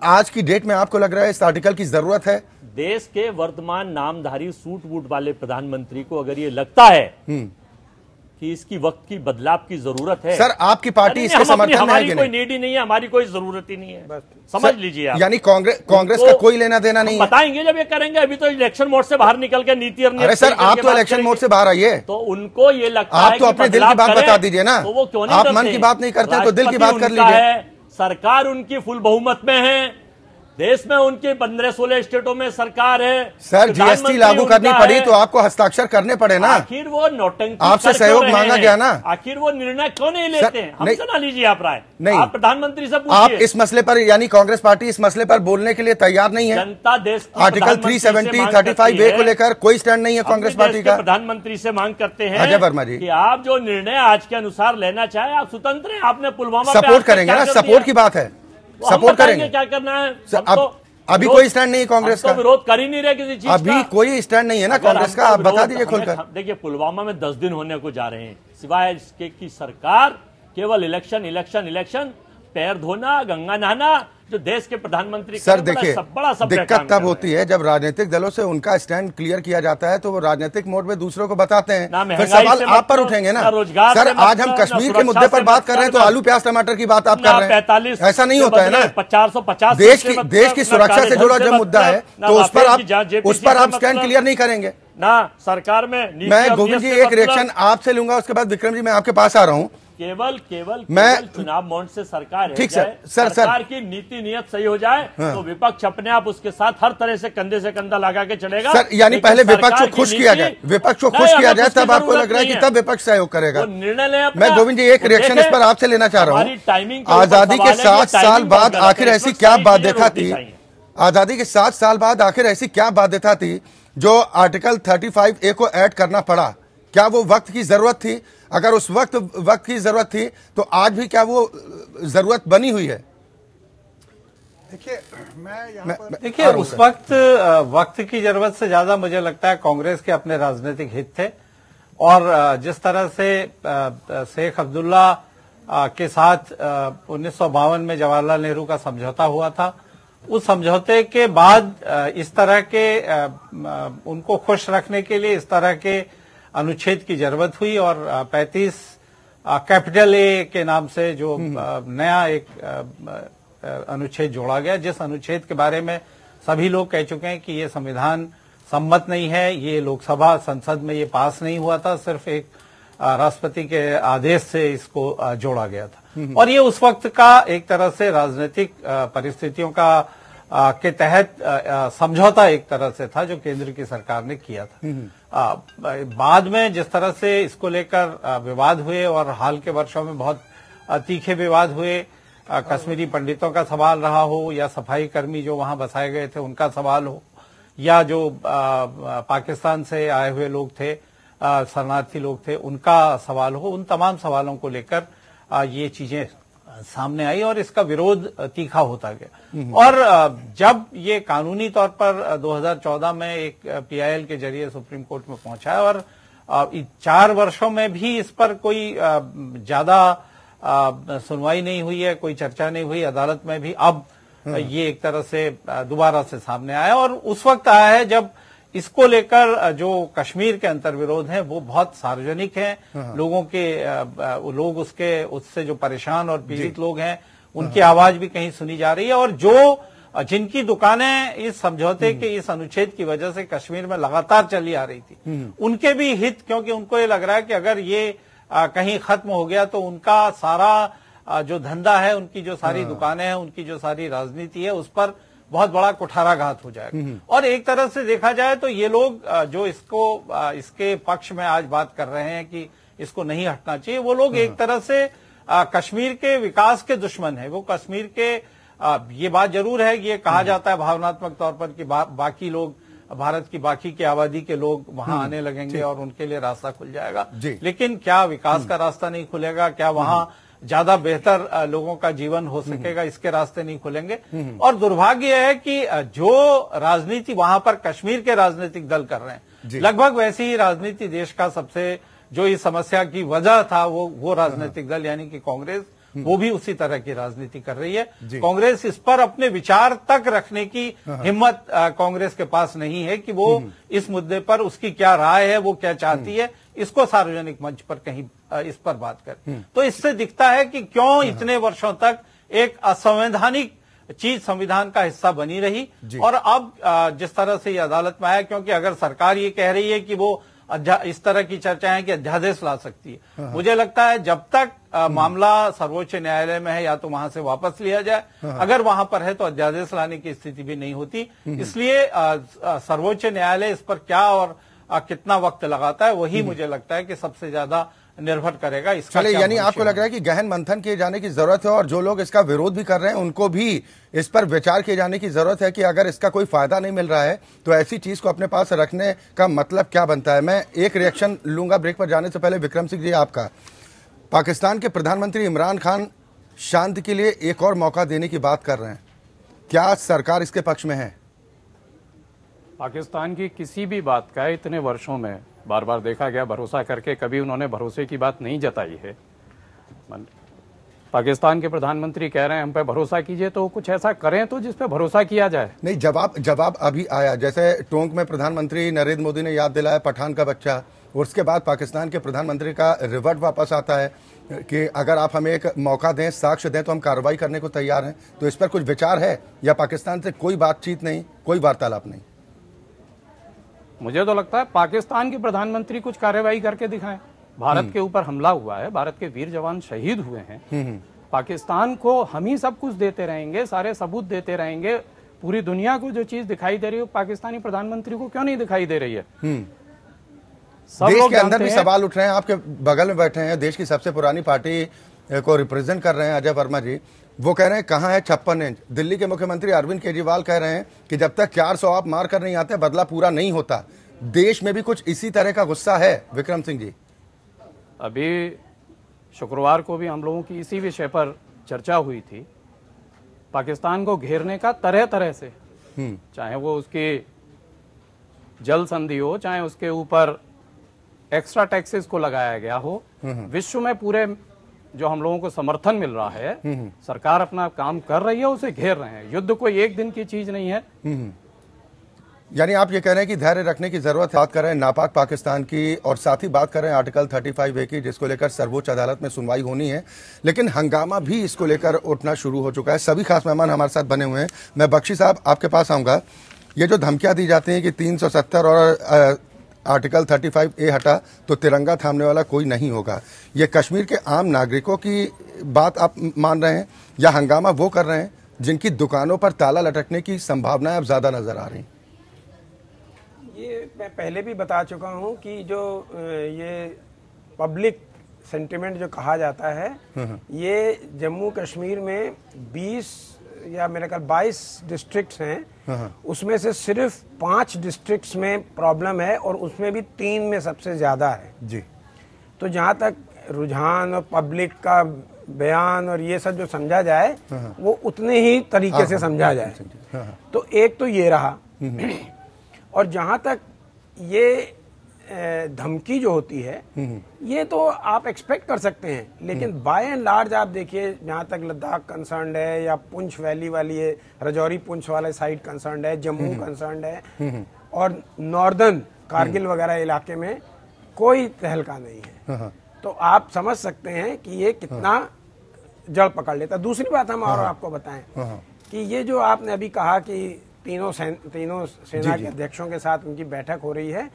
आज की डेट में आपको लग रहा है इस आर्टिकल की जरूरत है? देश के वर्तमान नामधारी सूट बूट वाले प्रधानमंत्री को अगर ये लगता है कि इसकी वक्त की बदलाव की जरूरत है, सर आपकी पार्टी इसके समर्थन में है? हमारी कोई नीड ही नहीं है, हमारी कोई जरूरत ही नहीं है, समझ लीजिए आप। यानी कांग्रेस का कोई लेना देना नहीं है? बताएंगे जब ये करेंगे, अभी तो इलेक्शन मोड से बाहर निकल के नीति और अरे सर, आप तो इलेक्शन मोड से बाहर आइए, तो उनको ये लगता है आप तो अपने दिल की बात बता दीजिए ना। तो वो क्यों नहीं आप मन की बात नहीं करते तो दिल की बात कर लीजिए। सरकार उनकी फुल बहुमत में है, देश में उनके 15-16 स्टेटों में सरकार है। सर, जीएसटी लागू करनी पड़ी तो आपको हस्ताक्षर करने पड़े ना। आखिर वो नौटंकी आपसे सहयोग मांगा गया ना। आखिर वो निर्णय क्यों नहीं लेते हैं? हमसे ना लीजिए आप राय, नहीं, आप प्रधानमंत्री से पूछिए। आप इस मसले पर, यानी कांग्रेस पार्टी इस मसले पर बोलने के लिए तैयार नहीं है? जनता देश आर्टिकल 370, 35A को लेकर कोई स्टैंड नहीं है कांग्रेस पार्टी का? प्रधानमंत्री से मांग करते हैं अजय वर्मा जी कि आप जो निर्णय आज के अनुसार लेना चाहे, आप स्वतंत्र हैं। आपने पुलवामा सपोर्ट करेंगे ना, सपोर्ट की बात है, सपोर्ट करेंगे, क्या करना है। अभी कोई स्टैंड नहीं है कांग्रेस का, विरोध कर ही नहीं रहे किसी चीज का। अभी कोई स्टैंड नहीं है ना कांग्रेस का, आप बता दीजिए खुलकर। देखिए, पुलवामा में 10 दिन होने को जा रहे हैं, सिवाय इसके कि सरकार केवल इलेक्शन इलेक्शन इलेक्शन, पैर धोना, गंगा नहाना, जो देश के प्रधानमंत्री सर देखिए, दिक्कत तब होती है जब राजनीतिक दलों से उनका स्टैंड क्लियर किया जाता है, तो वो राजनीतिक मोड में दूसरों को बताते हैं, फिर सवाल आप पर उठेंगे ना। सर, आज हम कश्मीर के मुद्दे पर बात कर रहे हैं तो आलू प्याज टमाटर की बात आप कर रहे हैं, ऐसा नहीं होता है ना। 450 देश की सुरक्षा से जुड़ा जब मुद्दा है तो उस पर आप स्टैंड क्लियर नहीं करेंगे ना। सरकार में मैं गोविंद जी एक रिएक्शन आपसे लूंगा, उसके बाद विक्रम जी मैं आपके पास आ रहा हूँ। केवल चुनाव बॉन्ड से सरकार ठीक सरकार की नीति नियत सही हो जाए तो विपक्ष अपने आप उसके साथ हर तरह से कंधे से कंधा लगा के चलेगा। सर, यानी पहले विपक्ष को खुश किया जाए, विपक्ष को खुश किया जाए, तब आपको लग रहा है कि तब विपक्ष सहयोग करेगा। निर्णय ले। मैं गोविंद जी एक रिएक्शन इस पर आपसे लेना चाह रहा हूँ। आजादी के 7 साल बाद आखिर ऐसी क्या बाध्यता थी, आजादी के 7 साल बाद आखिर ऐसी क्या बाध्यता थी जो आर्टिकल 35A को ऐड करना पड़ा? क्या वो वक्त की जरूरत थी? अगर उस वक्त की जरूरत थी तो आज भी क्या वो जरूरत बनी हुई है? देखिए, उस वक्त की जरूरत से ज्यादा मुझे लगता है कांग्रेस के अपने राजनीतिक हित थे, और जिस तरह से शेख अब्दुल्ला के साथ 1952 में जवाहरलाल नेहरू का समझौता हुआ था, उस समझौते के बाद इस तरह के उनको खुश रखने के लिए इस तरह के अनुच्छेद की जरूरत हुई, और 35 कैपिटल ए के नाम से जो नया एक अनुच्छेद जोड़ा गया, जिस अनुच्छेद के बारे में सभी लोग कह चुके हैं कि ये संविधान सम्मत नहीं है, ये लोकसभा संसद में ये पास नहीं हुआ था, सिर्फ एक राष्ट्रपति के आदेश से इसको जोड़ा गया था। और ये उस वक्त का एक तरह से राजनीतिक परिस्थितियों का के तहत समझौता एक तरह से था जो केंद्र की सरकार ने किया था। बाद में जिस तरह से इसको लेकर विवाद हुए, और हाल के वर्षों में बहुत तीखे विवाद हुए, कश्मीरी पंडितों का सवाल रहा हो, या सफाई कर्मी जो वहां बसाए गए थे उनका सवाल हो, या जो पाकिस्तान से आए हुए लोग थे, शरणार्थी लोग थे, उनका सवाल हो, उन तमाम सवालों को लेकर ये चीजें सामने आई और इसका विरोध तीखा होता गया। और जब ये कानूनी तौर पर 2014 में एक PIL के जरिए सुप्रीम कोर्ट में पहुंचा है और 4 वर्षों में भी इस पर कोई ज्यादा सुनवाई नहीं हुई है, कोई चर्चा नहीं हुई अदालत में भी, अब ये एक तरह से दोबारा से सामने आया और उस वक्त आया है जब इसको लेकर जो कश्मीर के अंतर्विरोध हैं वो बहुत सार्वजनिक हैं। लोग उससे जो परेशान और पीड़ित लोग हैं उनकी आवाज भी कहीं सुनी जा रही है और जिनकी दुकानें इस समझौते के इस अनुच्छेद की वजह से कश्मीर में लगातार चली आ रही थी, उनके भी हित, क्योंकि उनको ये लग रहा है कि अगर ये कहीं खत्म हो गया तो उनका सारा जो धंधा है, उनकी जो सारी दुकानें हैं, उनकी जो सारी राजनीति है, उस पर बहुत बड़ा कुठाराघात हो जाएगा। और एक तरह से देखा जाए तो ये लोग जो इसके पक्ष में आज बात कर रहे हैं कि इसको नहीं हटना चाहिए, वो लोग एक तरह से कश्मीर के विकास के दुश्मन है। वो कश्मीर के ये बात जरूर है कि ये कहा जाता है भावनात्मक तौर पर कि बाकी लोग, भारत की बाकी की आबादी के लोग वहां आने लगेंगे और उनके लिए रास्ता खुल जाएगा, लेकिन क्या विकास का रास्ता नहीं खुलेगा? क्या वहां ज्यादा बेहतर लोगों का जीवन हो सकेगा? इसके रास्ते नहीं खुलेंगे। और दुर्भाग्य है कि जो राजनीति वहां पर कश्मीर के राजनीतिक दल कर रहे हैं, लगभग वैसी ही राजनीति देश का सबसे जो इस समस्या की वजह था वो राजनीतिक दल यानी कि कांग्रेस, वो भी उसी तरह की राजनीति कर रही है। कांग्रेस इस पर अपने विचार तक रखने की हिम्मत कांग्रेस के पास नहीं है कि वो इस मुद्दे पर उसकी क्या राय है, वो क्या चाहती है, इसको सार्वजनिक मंच पर कहीं इस पर बात करें। तो इससे दिखता है कि क्यों इतने वर्षों तक एक असंवैधानिक चीज संविधान का हिस्सा बनी रही और अब जिस तरह से ये अदालत में आया, क्योंकि अगर सरकार ये कह रही है कि वो इस तरह की चर्चाएं कि अध्यादेश ला सकती है, मुझे लगता है जब तक मामला सर्वोच्च न्यायालय में है या तो वहां से वापस लिया जाए, अगर वहां पर है तो अध्यादेश लाने की स्थिति भी नहीं होती। इसलिए सर्वोच्च न्यायालय इस पर क्या और कितना वक्त लगाता है, वही मुझे लगता है कि सबसे ज्यादा निर्भर करेगा। इसका यानी आपको लग रहा है कि गहन मंथन किए जाने की जरूरत है और जो लोग इसका विरोध भी कर रहे हैं उनको भी इस पर विचार किए जाने की जरूरत है कि अगर इसका कोई फायदा नहीं मिल रहा है तो ऐसी चीज को अपने पास रखने का मतलब क्या बनता है। मैं एक रिएक्शन लूंगा ब्रेक पर जाने से पहले। विक्रम सिंह जी, आपका, पाकिस्तान के प्रधानमंत्री इमरान खान शांति के लिए एक और मौका देने की बात कर रहे हैं, क्या सरकार इसके पक्ष में है? पाकिस्तान की किसी भी बात का इतने वर्षों में बार बार देखा गया, भरोसा करके कभी उन्होंने भरोसे की बात नहीं जताई है। पाकिस्तान के प्रधानमंत्री कह रहे हैं हम पे भरोसा कीजिए, तो कुछ ऐसा करें तो जिस पे भरोसा किया जाए। नहीं, जवाब अभी आया, जैसे टोंक में प्रधानमंत्री नरेंद्र मोदी ने याद दिलाया पठान का बच्चा, और उसके बाद पाकिस्तान के प्रधानमंत्री का रिवर्ट वापस आता है कि अगर आप हमें एक मौका दें, साक्ष्य दें तो हम कार्रवाई करने को तैयार हैं। तो इस पर कुछ विचार है या पाकिस्तान से कोई बातचीत नहीं, कोई वार्तालाप नहीं? मुझे तो लगता है पाकिस्तान के प्रधानमंत्री कुछ कार्रवाई करके दिखाएं। भारत के ऊपर हमला हुआ है, भारत के वीर जवान शहीद हुए हैं। पाकिस्तान को हम ही सब कुछ देते रहेंगे, सारे सबूत देते रहेंगे। पूरी दुनिया को जो चीज दिखाई दे रही है पाकिस्तानी प्रधानमंत्री को क्यों नहीं दिखाई दे रही है? सब देश लोग के अंदर भी सवाल उठ रहे हैं। आपके बगल में बैठे हैं, देश की सबसे पुरानी पार्टी को रिप्रेजेंट कर रहे हैं अजय वर्मा जी। वो कह रहे हैं कहाँ है 56 इंच। दिल्ली के मुख्यमंत्री अरविंद केजरीवाल कह रहे हैं कि जब तक 400 आप मार कर नहीं आते बदला पूरा नहीं होता। देश में भी कुछ इसी तरह का गुस्सा है विक्रम सिंह जी? अभी शुक्रवार को भी हम लोगों की इसी विषय पर चर्चा हुई थी। पाकिस्तान को घेरने का तरह तरह से, चाहे वो उसकी जल संधि हो, चाहे उसके ऊपर एक्स्ट्रा टैक्सेस को लगाया गया हो, विश्व में पूरे जो हम लोगों को समर्थन मिल रहा है, सरकार अपना काम कर रही है, उसे घेर रहे हैं। युद्ध कोई एक दिन की चीज नहीं है। यानी आप ये कह रहे हैं कि धैर्य रखने की जरूरत है। बात कर रहे हैं नापाक पाकिस्तान की और साथ ही बात कर रहे हैं आर्टिकल 35A की, जिसको लेकर सर्वोच्च अदालत में सुनवाई होनी है, लेकिन हंगामा भी इसको लेकर उठना शुरू हो चुका है। सभी खास मेहमान हमारे साथ बने हुए हैं। मैं बख्शी साहब आपके पास आऊंगा। ये जो धमकियां दी जाती हैं कि 370 और आर्टिकल 35A हटा तो तिरंगा थामने वाला कोई नहीं होगा, ये कश्मीर के आम नागरिकों की बात आप मान रहे हैं या हंगामा वो कर रहे हैं जिनकी दुकानों पर ताला लटकने की संभावनाएं अब ज्यादा नजर आ रही? ये मैं पहले भी बता चुका हूं कि जो ये पब्लिक सेंटिमेंट जो कहा जाता है, ये जम्मू कश्मीर में 20 या मेरे ख्याल 22 डिस्ट्रिक्ट्स हैं, उसमें से सिर्फ 5 डिस्ट्रिक्ट्स में प्रॉब्लम है और उसमें भी 3 में सबसे ज्यादा है जी। तो जहां तक रुझान और पब्लिक का बयान और ये सब जो समझा जाए वो उतने ही तरीके से समझा जाए। तो एक तो ये रहा। और जहां तक ये धमकी जो होती है ये तो आप एक्सपेक्ट कर सकते हैं, लेकिन बाय एंड लार्ज आप देखिए जहाँ तक लद्दाख कंसर्न है या पुंछ वैली वाली है, रजौरी पुंछ वाले साइड कंसर्न है, जम्मू कंसर्न है और नॉर्दर्न कारगिल वगैरह इलाके में कोई तहलका नहीं है। तो आप समझ सकते हैं कि ये कितना जड़ पकड़ लेता। दूसरी बात हम और आपको बताएं कि ये जो आपने अभी कहा कि तीनों सेना के अध्यक्षों के साथ उनकी बैठक हो रही है,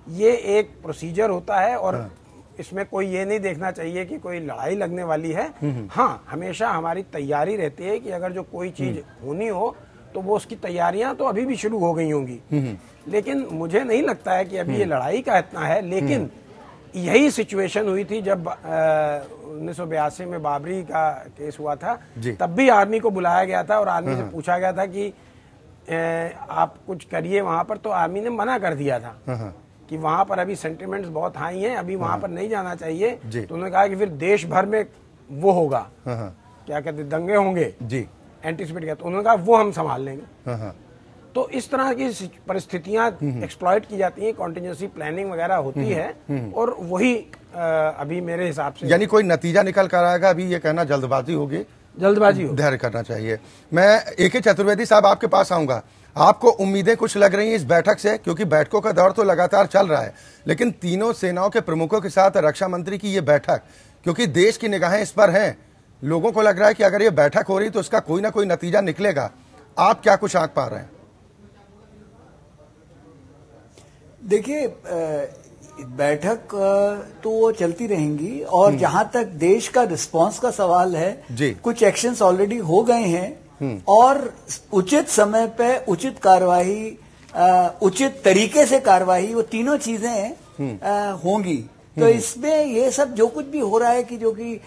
ये एक प्रोसीजर होता है और इसमें कोई ये नहीं देखना चाहिए कि कोई लड़ाई लगने वाली है। हाँ, हमेशा हमारी तैयारी रहती है कि अगर जो कोई चीज होनी हो तो वो उसकी तैयारियां तो अभी भी शुरू हो गई होंगी, लेकिन मुझे नहीं लगता है कि अभी ये लड़ाई का इतना है। लेकिन यही सिचुएशन हुई थी जब 1982 में बाबरी का केस हुआ था, तब भी आर्मी को बुलाया गया था और आर्मी से पूछा गया था कि आप कुछ करिए वहां पर, तो आर्मी ने मना कर दिया था कि वहां पर अभी सेंटिमेंट्स बहुत हाई हैं, अभी वहां पर नहीं जाना चाहिए। तो उन्होंने कहा कि फिर देश भर में वो होगा, क्या कहते दंगे होंगे जी, एंटिसिपेट किया। तो उन्होंने कहा वो हम संभाल लेंगे। तो इस तरह की परिस्थितियां एक्सप्लॉइट की जाती हैं, कॉन्टिजेंसी प्लानिंग वगैरह होती है और वही अभी मेरे हिसाब से, यानी कोई नतीजा निकल कर आएगा, अभी ये कहना जल्दबाजी होगी, धैर्य करना चाहिए। मैं AK चतुर्वेदी साहब आपके पास आऊंगा। आपको उम्मीदें कुछ लग रही हैं इस बैठक से, क्योंकि बैठकों का दौर तो लगातार चल रहा है, लेकिन तीनों सेनाओं के प्रमुखों के साथ रक्षा मंत्री की ये बैठक, क्योंकि देश की निगाहें इस पर हैं, लोगों को लग रहा है कि अगर ये बैठक हो रही तो इसका कोई ना कोई नतीजा निकलेगा। आप क्या कुछ आंक पा रहे हैं? देखिए, बैठक तो वो चलती रहेंगी और जहां तक देश का रिस्पांस का सवाल है, कुछ एक्शंस ऑलरेडी हो गए हैं और उचित समय पे उचित कार्रवाई, उचित तरीके से कार्रवाई, वो तीनों चीजें होंगी। तो इसमें ये सब जो कुछ भी हो रहा है कि जो कि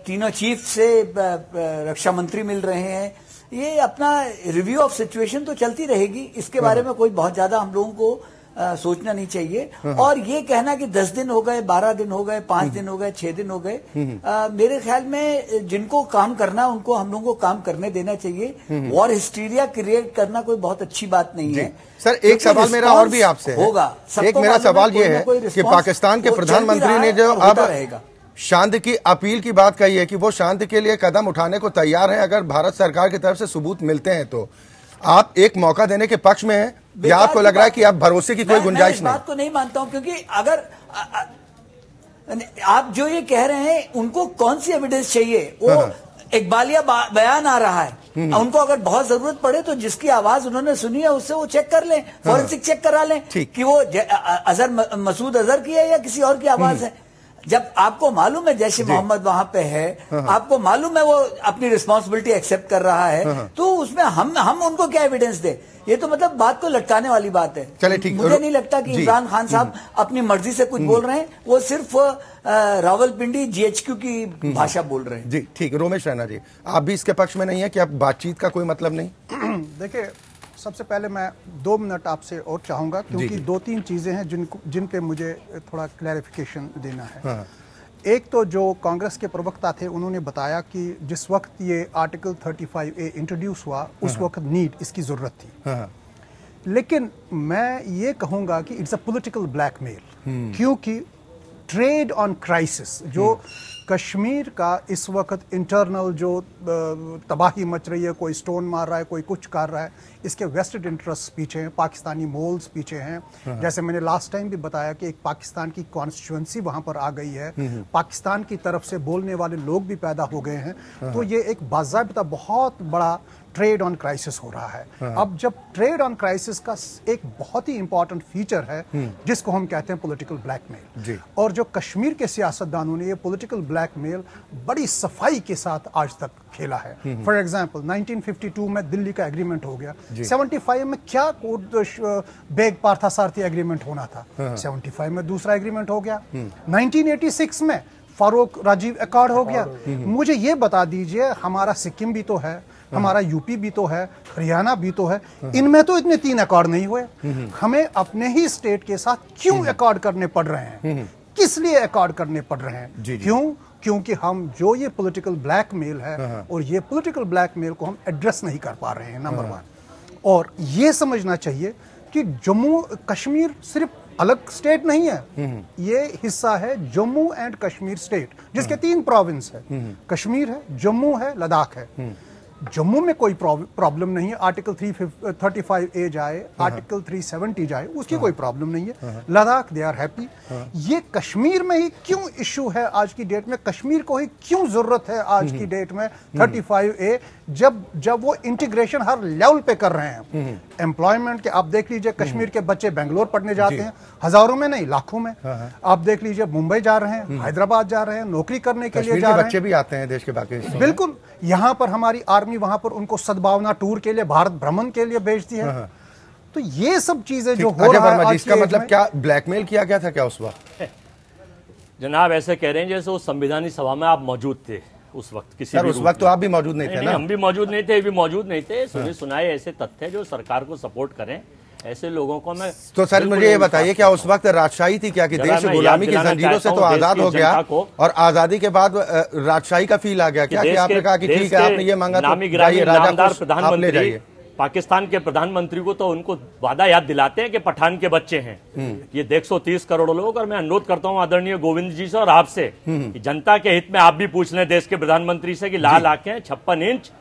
तीनों चीफ से रक्षा मंत्री मिल रहे हैं, ये अपना रिव्यू ऑफ सिचुएशन तो चलती रहेगी। इसके बारे में कोई बहुत ज्यादा हम लोगों को सोचना नहीं चाहिए। और ये कहना कि 10 दिन हो गए, 12 दिन हो गए, 5 दिन हो गए, 6 दिन हो गए, मेरे ख्याल में जिनको काम करना उनको हम लोगों को काम करने देना चाहिए। वॉर हिस्टीरिया क्रिएट करना कोई बहुत अच्छी बात नहीं है। सर, एक सवाल मेरा और भी आपसे होगा। एक मेरा सवाल ये है कि पाकिस्तान के प्रधानमंत्री ने जो अब शांति की अपील की बात कही है कि वो शांति के लिए कदम उठाने को तैयार है अगर भारत सरकार की तरफ से सबूत मिलते हैं, तो आप एक मौका देने के पक्ष में हैं या आपको लग रहा है कि आप भरोसे की कोई गुंजाइश नहीं? मैं इस बात को नहीं मानता हूं, क्योंकि अगर आप जो ये कह रहे हैं उनको कौन सी एविडेंस चाहिए? वो इकबालिया बयान आ रहा है, उनको अगर बहुत जरूरत पड़े तो जिसकी आवाज उन्होंने सुनी है उससे वो चेक कर लें, फॉरेंसिक चेक करा लें कि वो मसूद अजहर की है या किसी और की आवाज है। जब आपको मालूम है जैश ए मोहम्मद वहां पे है, आपको मालूम है वो अपनी रिस्पांसिबिलिटी एक्सेप्ट कर रहा है, तो उसमें हम उनको क्या एविडेंस दे? ये तो मतलब बात को लटकाने वाली बात है। चले ठीक, मुझे नहीं लगता कि इमरान खान साहब अपनी मर्जी से कुछ बोल रहे हैं, वो सिर्फ रावलपिंडी GHQ की भाषा बोल रहे हैं। जी ठीक। रोमेश रैना जी, आप भी इसके पक्ष में नहीं है कि आप बातचीत का कोई मतलब नहीं? देखिए, सबसे पहले मैं 2 मिनट आपसे और चाहूंगा, क्योंकि 2-3 चीजें हैं जिन पे मुझे थोड़ा क्लैरिफिकेशन देना है। एक तो जो कांग्रेस के प्रवक्ता थे उन्होंने बताया कि जिस वक्त ये आर्टिकल 35A इंट्रोड्यूस हुआ उस वक्त नीड इसकी जरूरत थी, लेकिन मैं ये कहूंगा कि इट्स अ पॉलिटिकल ब्लैकमेल, क्योंकि ट्रेड ऑन क्राइसिस, जो कश्मीर का इस वक्त इंटरनल जो तबाही मच रही है, कोई स्टोन मार रहा है, कोई कुछ कर रहा है, इसके वेस्टेड इंटरेस्ट पीछे हैं, पाकिस्तानी मोल्स पीछे हैं। जैसे मैंने लास्ट टाइम भी बताया कि एक पाकिस्तान की कॉन्स्टिट्यूएंसी वहां पर आ गई है, पाकिस्तान की तरफ से बोलने वाले लोग भी पैदा हो गए हैं। तो ये एक बाज़ाब्ता बहुत बड़ा ट्रेड ऑन क्राइसिस हो रहा है। अब जब ट्रेड ऑन क्राइसिस का एक बहुत ही इंपॉर्टेंट फीचर है जिसको हम कहते हैं पॉलिटिकल ब्लैकमेल, और जो कश्मीर के सियासतदानों ने ये पॉलिटिकल ब्लैकमेल बड़ी सफाई के साथ आज तक खेला है। फॉर एग्जांपल 1952 में दिल्ली का एग्रीमेंट हो गया, 75 में क्या बेग पार्था सारथी एग्रीमेंट होना था, 75 में दूसरा एग्रीमेंट हो गया, 1986 में फारूक राजीव अकॉर्ड हो गया। मुझे ये बता दीजिए, हमारा सिक्किम भी तो है, हमारा यूपी भी तो है, हरियाणा भी तो है, इनमें तो इतने 3 अकॉर्ड नहीं हुए। हमें अपने ही स्टेट के साथ क्यों अकॉर्ड करने पड़ रहे हैं? किस लिए अकॉर्ड करने पड़ रहे हैं। क्यों? क्योंकि हम जो ये पॉलिटिकल ब्लैकमेल है और ये पॉलिटिकल ब्लैकमेल को हम एड्रेस नहीं कर पा रहे हैं, नंबर 1। और ये समझना चाहिए कि जम्मू कश्मीर सिर्फ अलग स्टेट नहीं है, ये हिस्सा है जम्मू एंड कश्मीर स्टेट, जिसके 3 प्रोविंस है, कश्मीर है, जम्मू है, लद्दाख है। जम्मू में कोई प्रॉब्लम नहीं है, आर्टिकल 335A जाए, आर्टिकल 370 जाए, उसकी कोई प्रॉब्लम नहीं है। Ladakh they are happy. ये कश्मीर में ही क्यों इशू है आज की डेट में, कश्मीर को ही क्यों जरूरत है आज की डेट में 35A, जब वो इंटीग्रेशन हर लेवल पे कर रहे हैं। एम्प्लॉयमेंट के आप देख लीजिए, कश्मीर के बच्चे बेंगलोर पढ़ने जाते हैं, हजारों में नहीं लाखों में। आप देख लीजिए, मुंबई जा रहे हैं, हैदराबाद जा रहे हैं, नौकरी करने के लिए जा रहे हैं। बच्चे भी आते हैं देश के बाकी हिस्सों में। बिल्कुल, यहाँ पर हमारी आर्मी वहां पर उनको सद्भावना टूर के लिए, भारत भ्रमण के लिए भेजती है। तो ये सब चीजें जो हो रहा है, इसका मतलब क्या ब्लैकमेल किया गया था क्या उस वक्त? जनाब ऐसे कह रहे हैं जैसे उस संविधानिक सभा में आप मौजूद थे उस वक्त। किसी उस वक्त तो आप भी मौजूद नहीं थे ना? हम भी मौजूद नहीं थे, ये भी मौजूद नहीं थे। सुने सुनाए ऐसे तथ्य जो सरकार को सपोर्ट करें, ऐसे लोगों को मैं तो सर मुझे ये बताइए, क्या उस वक्त राजशाही थी क्या कि देश गुलामी की जंजीरों से तो आजाद हो गया और आजादी के बाद राजशाही का फील आ गया क्या कि आपने कहा कि ठीक है आपने ये मांगा तो नामदार प्रधानमंत्री पाकिस्तान के प्रधानमंत्री को तो उनको वादा याद दिलाते हैं कि पठान के बच्चे हैं ये 130 करोड़ लोग। और मैं अनुरोध करता हूं आदरणीय गोविंद जी से और आपसे कि जनता के हित में आप भी पूछ लें देश के प्रधानमंत्री से कि लाल आंखें 56 इंच।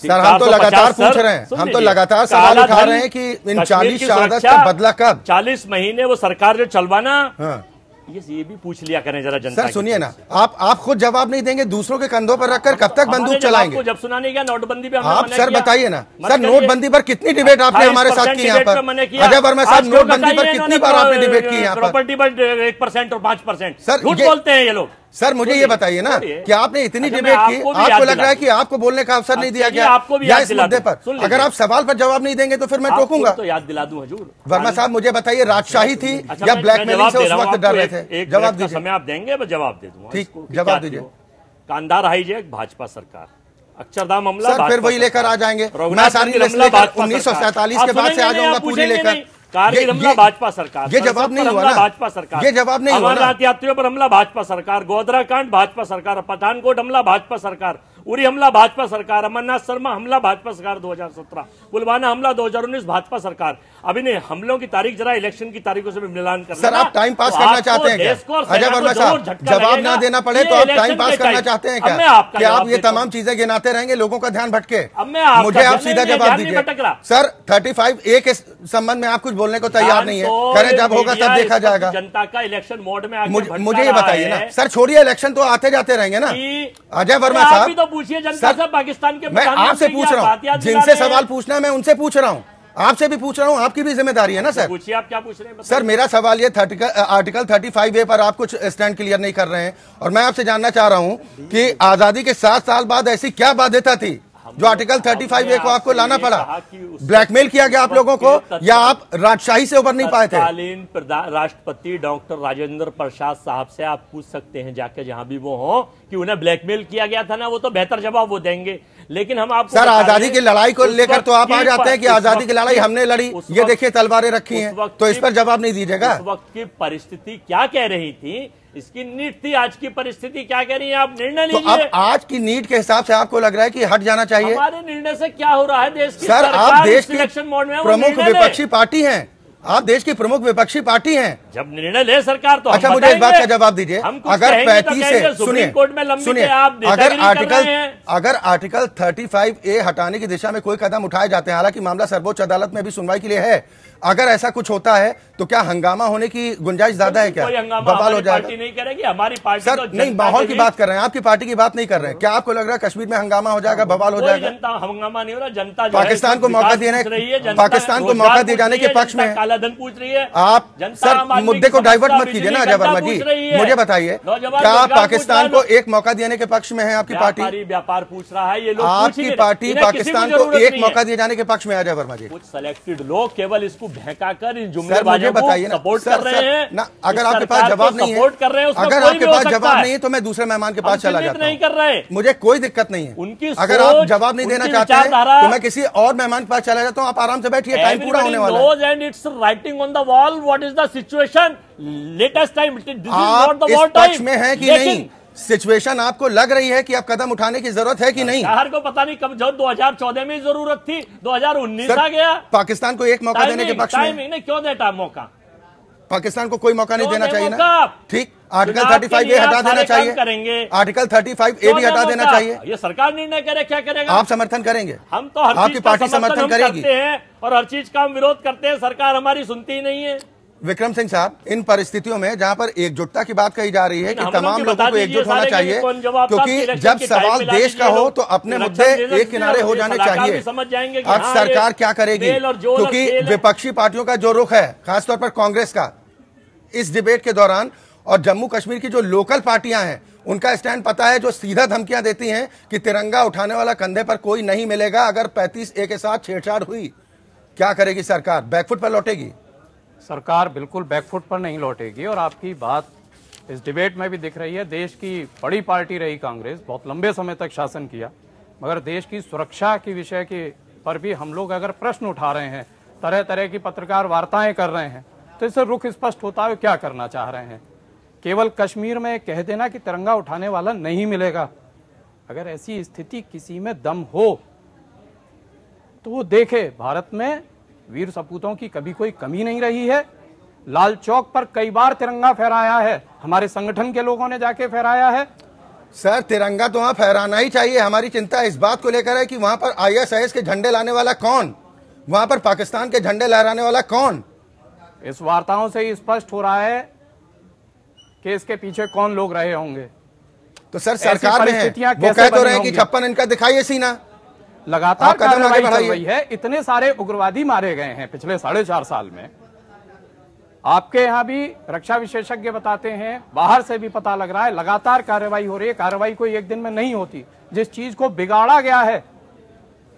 सर हम तो लगातार पूछ रहे हैं, हम तो लगातार सवाल उठा रहे हैं कि इन 40 शहादत का बदला कब? 40 महीने वो सरकार जो चलवाना, ये भी पूछ लिया करें जरा जनता। सर सुनिए ना, आप खुद जवाब नहीं देंगे, दूसरों के कंधों पर रखकर कब तक बंदूक चलाएंगे? जब सुना नहीं गया नोटबंदी पे आप सर बताइए ना, सर नोटबंदी पर कितनी डिबेट आपने हमारे साथ की यहाँ पर? अजय वर्मा साहब, नोटबंदी पर कितनी बार आपने डिबेट की यहाँ पर? प्रॉपर्टी पर 1% और 5%। सर झूठ बोलते हैं ये लोग। सर मुझे ये बताइए ना कि आपने इतनी डिबेट की, आपको लग रहा है कि आपको बोलने का अवसर नहीं दिया गया या इस मुद्दे पर? अगर आप सवाल पर जवाब नहीं देंगे तो फिर मैं टोकूंगा। तो याद दिला दूं हजूर। वर्मा साहब मुझे बताइए, राजशाही थी या ब्लैकमेलिंग से उस वक्त डर रहे थे? जवाब दीजिए। समय आप देंगे, मैं जवाब दे दूंगा। ठीक, जवाब दीजिए। कांधार हाईजैक भाजपा सरकार, अक्षरधाम हमला सर फिर वही लेकर आ जाएंगे। मैं सारी लिस्ट लेकर 1947 के बाद से आ जाऊंगा पूरी लेकर। कारगिल हमला भाजपा सरकार, ये जवाब नहीं हुआ ना? भाजपा सरकार, ये जवाब नहीं हुआ ना? अमरनाथ यात्रियों पर हमला भाजपा सरकार, गोधरा कांड भाजपा सरकार, पठानकोट हमला भाजपा सरकार, उरी हमला भाजपा सरकार, अमरनाथ शर्मा हमला भाजपा सरकार 2017, पुलवामा हमला 2019 भाजपा सरकार। अभी नहीं, हमलों की तारीख जरा इलेक्शन की तारीखों से भी मिलान करना। सर आप टाइम पास करना चाहते हैं क्या? अजय वर्मा साहब, जवाब ना देना पड़े तो आप टाइम पास करना चाहते हैं क्या कि आप ये तमाम चीजें गिनाते रहेंगे, लोगों का ध्यान भटके? मुझे आप सीधा जवाब दीजिए। सर 35A के संबंध में आप कुछ बोलने को तैयार नहीं है, करें जब होगा तब देखा जाएगा। जनता का इलेक्शन मोड में मुझे ये बताइए ना सर, छोड़िए इलेक्शन तो आते जाते रहेंगे ना। अजय वर्मा साहब तो पूछिए जनता से, पाकिस्तान के मैं आपसे पूछ रहा हूँ, जिनसे सवाल पूछना है मैं उनसे पूछ रहा हूँ, आपसे भी पूछ रहा हूँ, आपकी भी जिम्मेदारी है ना सर। पूछिए आप क्या पूछ रहे हैं? सर मेरा सवाल ये आर्टिकल 35A पर आप कुछ स्टैंड क्लियर नहीं कर रहे हैं और मैं आपसे जानना चाह रहा हूँ कि आजादी के 7 साल बाद ऐसी क्या बाध्यता थी जो आर्टिकल 35A को आपको लाना पड़ा? ब्लैकमेल किया गया आप लोगों को या आप राजशाही से उबर नहीं पाए थे? तत्कालीन राष्ट्रपति डॉक्टर राजेंद्र प्रसाद साहब से आप पूछ सकते हैं जाके, जहां भी वो हो, कि उन्हें ब्लैकमेल किया गया था ना, वो तो बेहतर जवाब वो देंगे। लेकिन हम आपको सर आजादी की लड़ाई को लेकर तो आप आ जाते हैं कि आजादी की लड़ाई हमने लड़ी, ये देखिए तलवारें रखी हैं, तो इस पर जवाब नहीं दीजिएगा? उस वक्त की परिस्थिति क्या कह रही थी, इसकी नीड थी, आज की परिस्थिति क्या कह रही है, आप निर्णय लीजिए। तो अब आज की नीड के हिसाब से आपको लग रहा है कि हट जाना चाहिए? हमारे निर्णय से क्या हो रहा है? देश की सर आप देश की प्रमुख विपक्षी पार्टी हैं, आप देश की प्रमुख विपक्षी पार्टी हैं। जब निर्णय ले सरकार तो अच्छा मुझे इस बात का जवाब दीजिए, अगर 35 से सुनिए अगर आर्टिकल 35A हटाने की दिशा में कोई कदम उठाए जाते हैं, हालांकि मामला सर्वोच्च अदालत में भी सुनवाई के लिए है, अगर ऐसा कुछ होता है तो क्या हंगामा होने की गुंजाइश ज्यादा है? क्या बवाल हो जाएगा? नहीं करेगी हमारी पार्टी। सर नहीं, माहौल की बात कर रहे हैं, आपकी पार्टी की बात नहीं कर रहे हैं। क्या आपको लग रहा है कश्मीर में हंगामा हो जाएगा, बवाल हो जाएगा? जनता हंगामा नहीं हो रहा, जनता पाकिस्तान को मौका देने, पाकिस्तान को मौका दिए जाने के पक्ष में काला धन पूछ रही है आप। सर मुद्दे को डाइवर्ट मत कीजिए ना अजय वर्मा जी, मुझे बताइए क्या पाकिस्तान को एक मौका देने के पक्ष में है आपकी पार्टी? व्यापार पूछ रहा है ये लोग, आपकी पार्टी पाकिस्तान को एक मौका दिए जाने के पक्ष में? अजय वर्मा जी, कुछ सिलेक्टेड लोग केवल इसको बहकाकर इन जुमलेबाजों को सपोर्ट कर रहे हैं ना। अगर आपके पास जवाब नहीं है, सपोर्ट कर रहे हैं, अगर आपके पास जवाब नहीं है तो मैं दूसरे मेहमान के पास चला जाता नहीं कर रहे, मुझे कोई दिक्कत नहीं है। उनकी अगर आप जवाब नहीं देना चाहते हैं तो मैं किसी और मेहमान के पास चला जाता हूँ। आप आराम से बैठिए, टाइम पूरा होने वाला है। And it's writing on the wall what is the situation, latest time, this is not the war time. पक्ष में है कि नहीं सिचुएशन आपको लग रही है कि अब कदम उठाने की जरूरत है कि नहीं? शहर को पता नहीं कब, जब 2014 में जरूरत थी, 2019 आ गया। पाकिस्तान को एक मौका देने के पक्ष में नहीं, क्यों देता मौका? पाकिस्तान को कोई मौका नहीं देना चाहिए ना? ठीक, आर्टिकल 35 ए हटा देना चाहिए, आर्टिकल 35 ए भी हटा देना चाहिए। ये सरकार निर्णय करे, क्या करेगा? आप समर्थन करेंगे? हम तो आपकी पार्टी समर्थन करेगी और हर चीज का हम विरोध करते हैं, सरकार हमारी सुनती ही नहीं है। विक्रम सिंह साहब, इन परिस्थितियों में जहां पर एकजुटता की बात कही जा रही है कि तमाम लोगों को एकजुट होना चाहिए, क्योंकि जब सवाल देश का हो तो अपने मुद्दे एक किनारे हो जाने चाहिए। अब सरकार क्या करेगी, क्योंकि विपक्षी पार्टियों का जो रुख है, खासतौर पर कांग्रेस का, इस डिबेट के दौरान, और जम्मू कश्मीर की जो लोकल पार्टियां हैं उनका स्टैंड पता है, जो सीधा धमकियां देती हैं कि तिरंगा उठाने वाला कंधे पर कोई नहीं मिलेगा अगर 35A के साथ छेड़छाड़ हुई। क्या करेगी सरकार? बैकफुट पर लौटेगी? सरकार बिल्कुल बैकफुट पर नहीं लौटेगी, और आपकी बात इस डिबेट में भी दिख रही है। देश की बड़ी पार्टी रही कांग्रेस, बहुत लंबे समय तक शासन किया, मगर देश की सुरक्षा के विषय के पर भी हम लोग अगर प्रश्न उठा रहे हैं, तरह तरह की पत्रकार वार्ताएं कर रहे हैं, तो इससे रुख स्पष्ट होता है क्या करना चाह रहे हैं। केवल कश्मीर में कह देना कि तिरंगा उठाने वाला नहीं मिलेगा, अगर ऐसी स्थिति किसी में दम हो तो वो देखे, भारत में वीर सपूतों की कभी कोई कमी नहीं रही है। लाल चौक पर कई बार तिरंगा फहराया है, हमारे संगठन के लोगों ने जाके फहराया है। सर, तिरंगा तो वहां फहराना ही चाहिए। हमारी चिंता इस बात को लेकर है कि वहां पर ISIS के झंडे लाने वाला कौन, वहां पर पाकिस्तान के झंडे लहराने वाला कौन? इस वार्ताओं से ही स्पष्ट हो रहा है कि इसके पीछे कौन लोग रहे होंगे। तो सर, सरकार में है, वो कह तो रहे हैं कि 56 इनका दिखाइए सीना। लगातार कार्रवाई चल रही है, इतने सारे उग्रवादी मारे गए हैं पिछले 4.5 साल में। आपके यहाँ भी रक्षा विशेषज्ञ बताते हैं, बाहर से भी पता लग रहा है, लगातार कार्रवाई हो रही है। कार्रवाई कोई एक दिन में नहीं होती। जिस चीज को बिगाड़ा गया है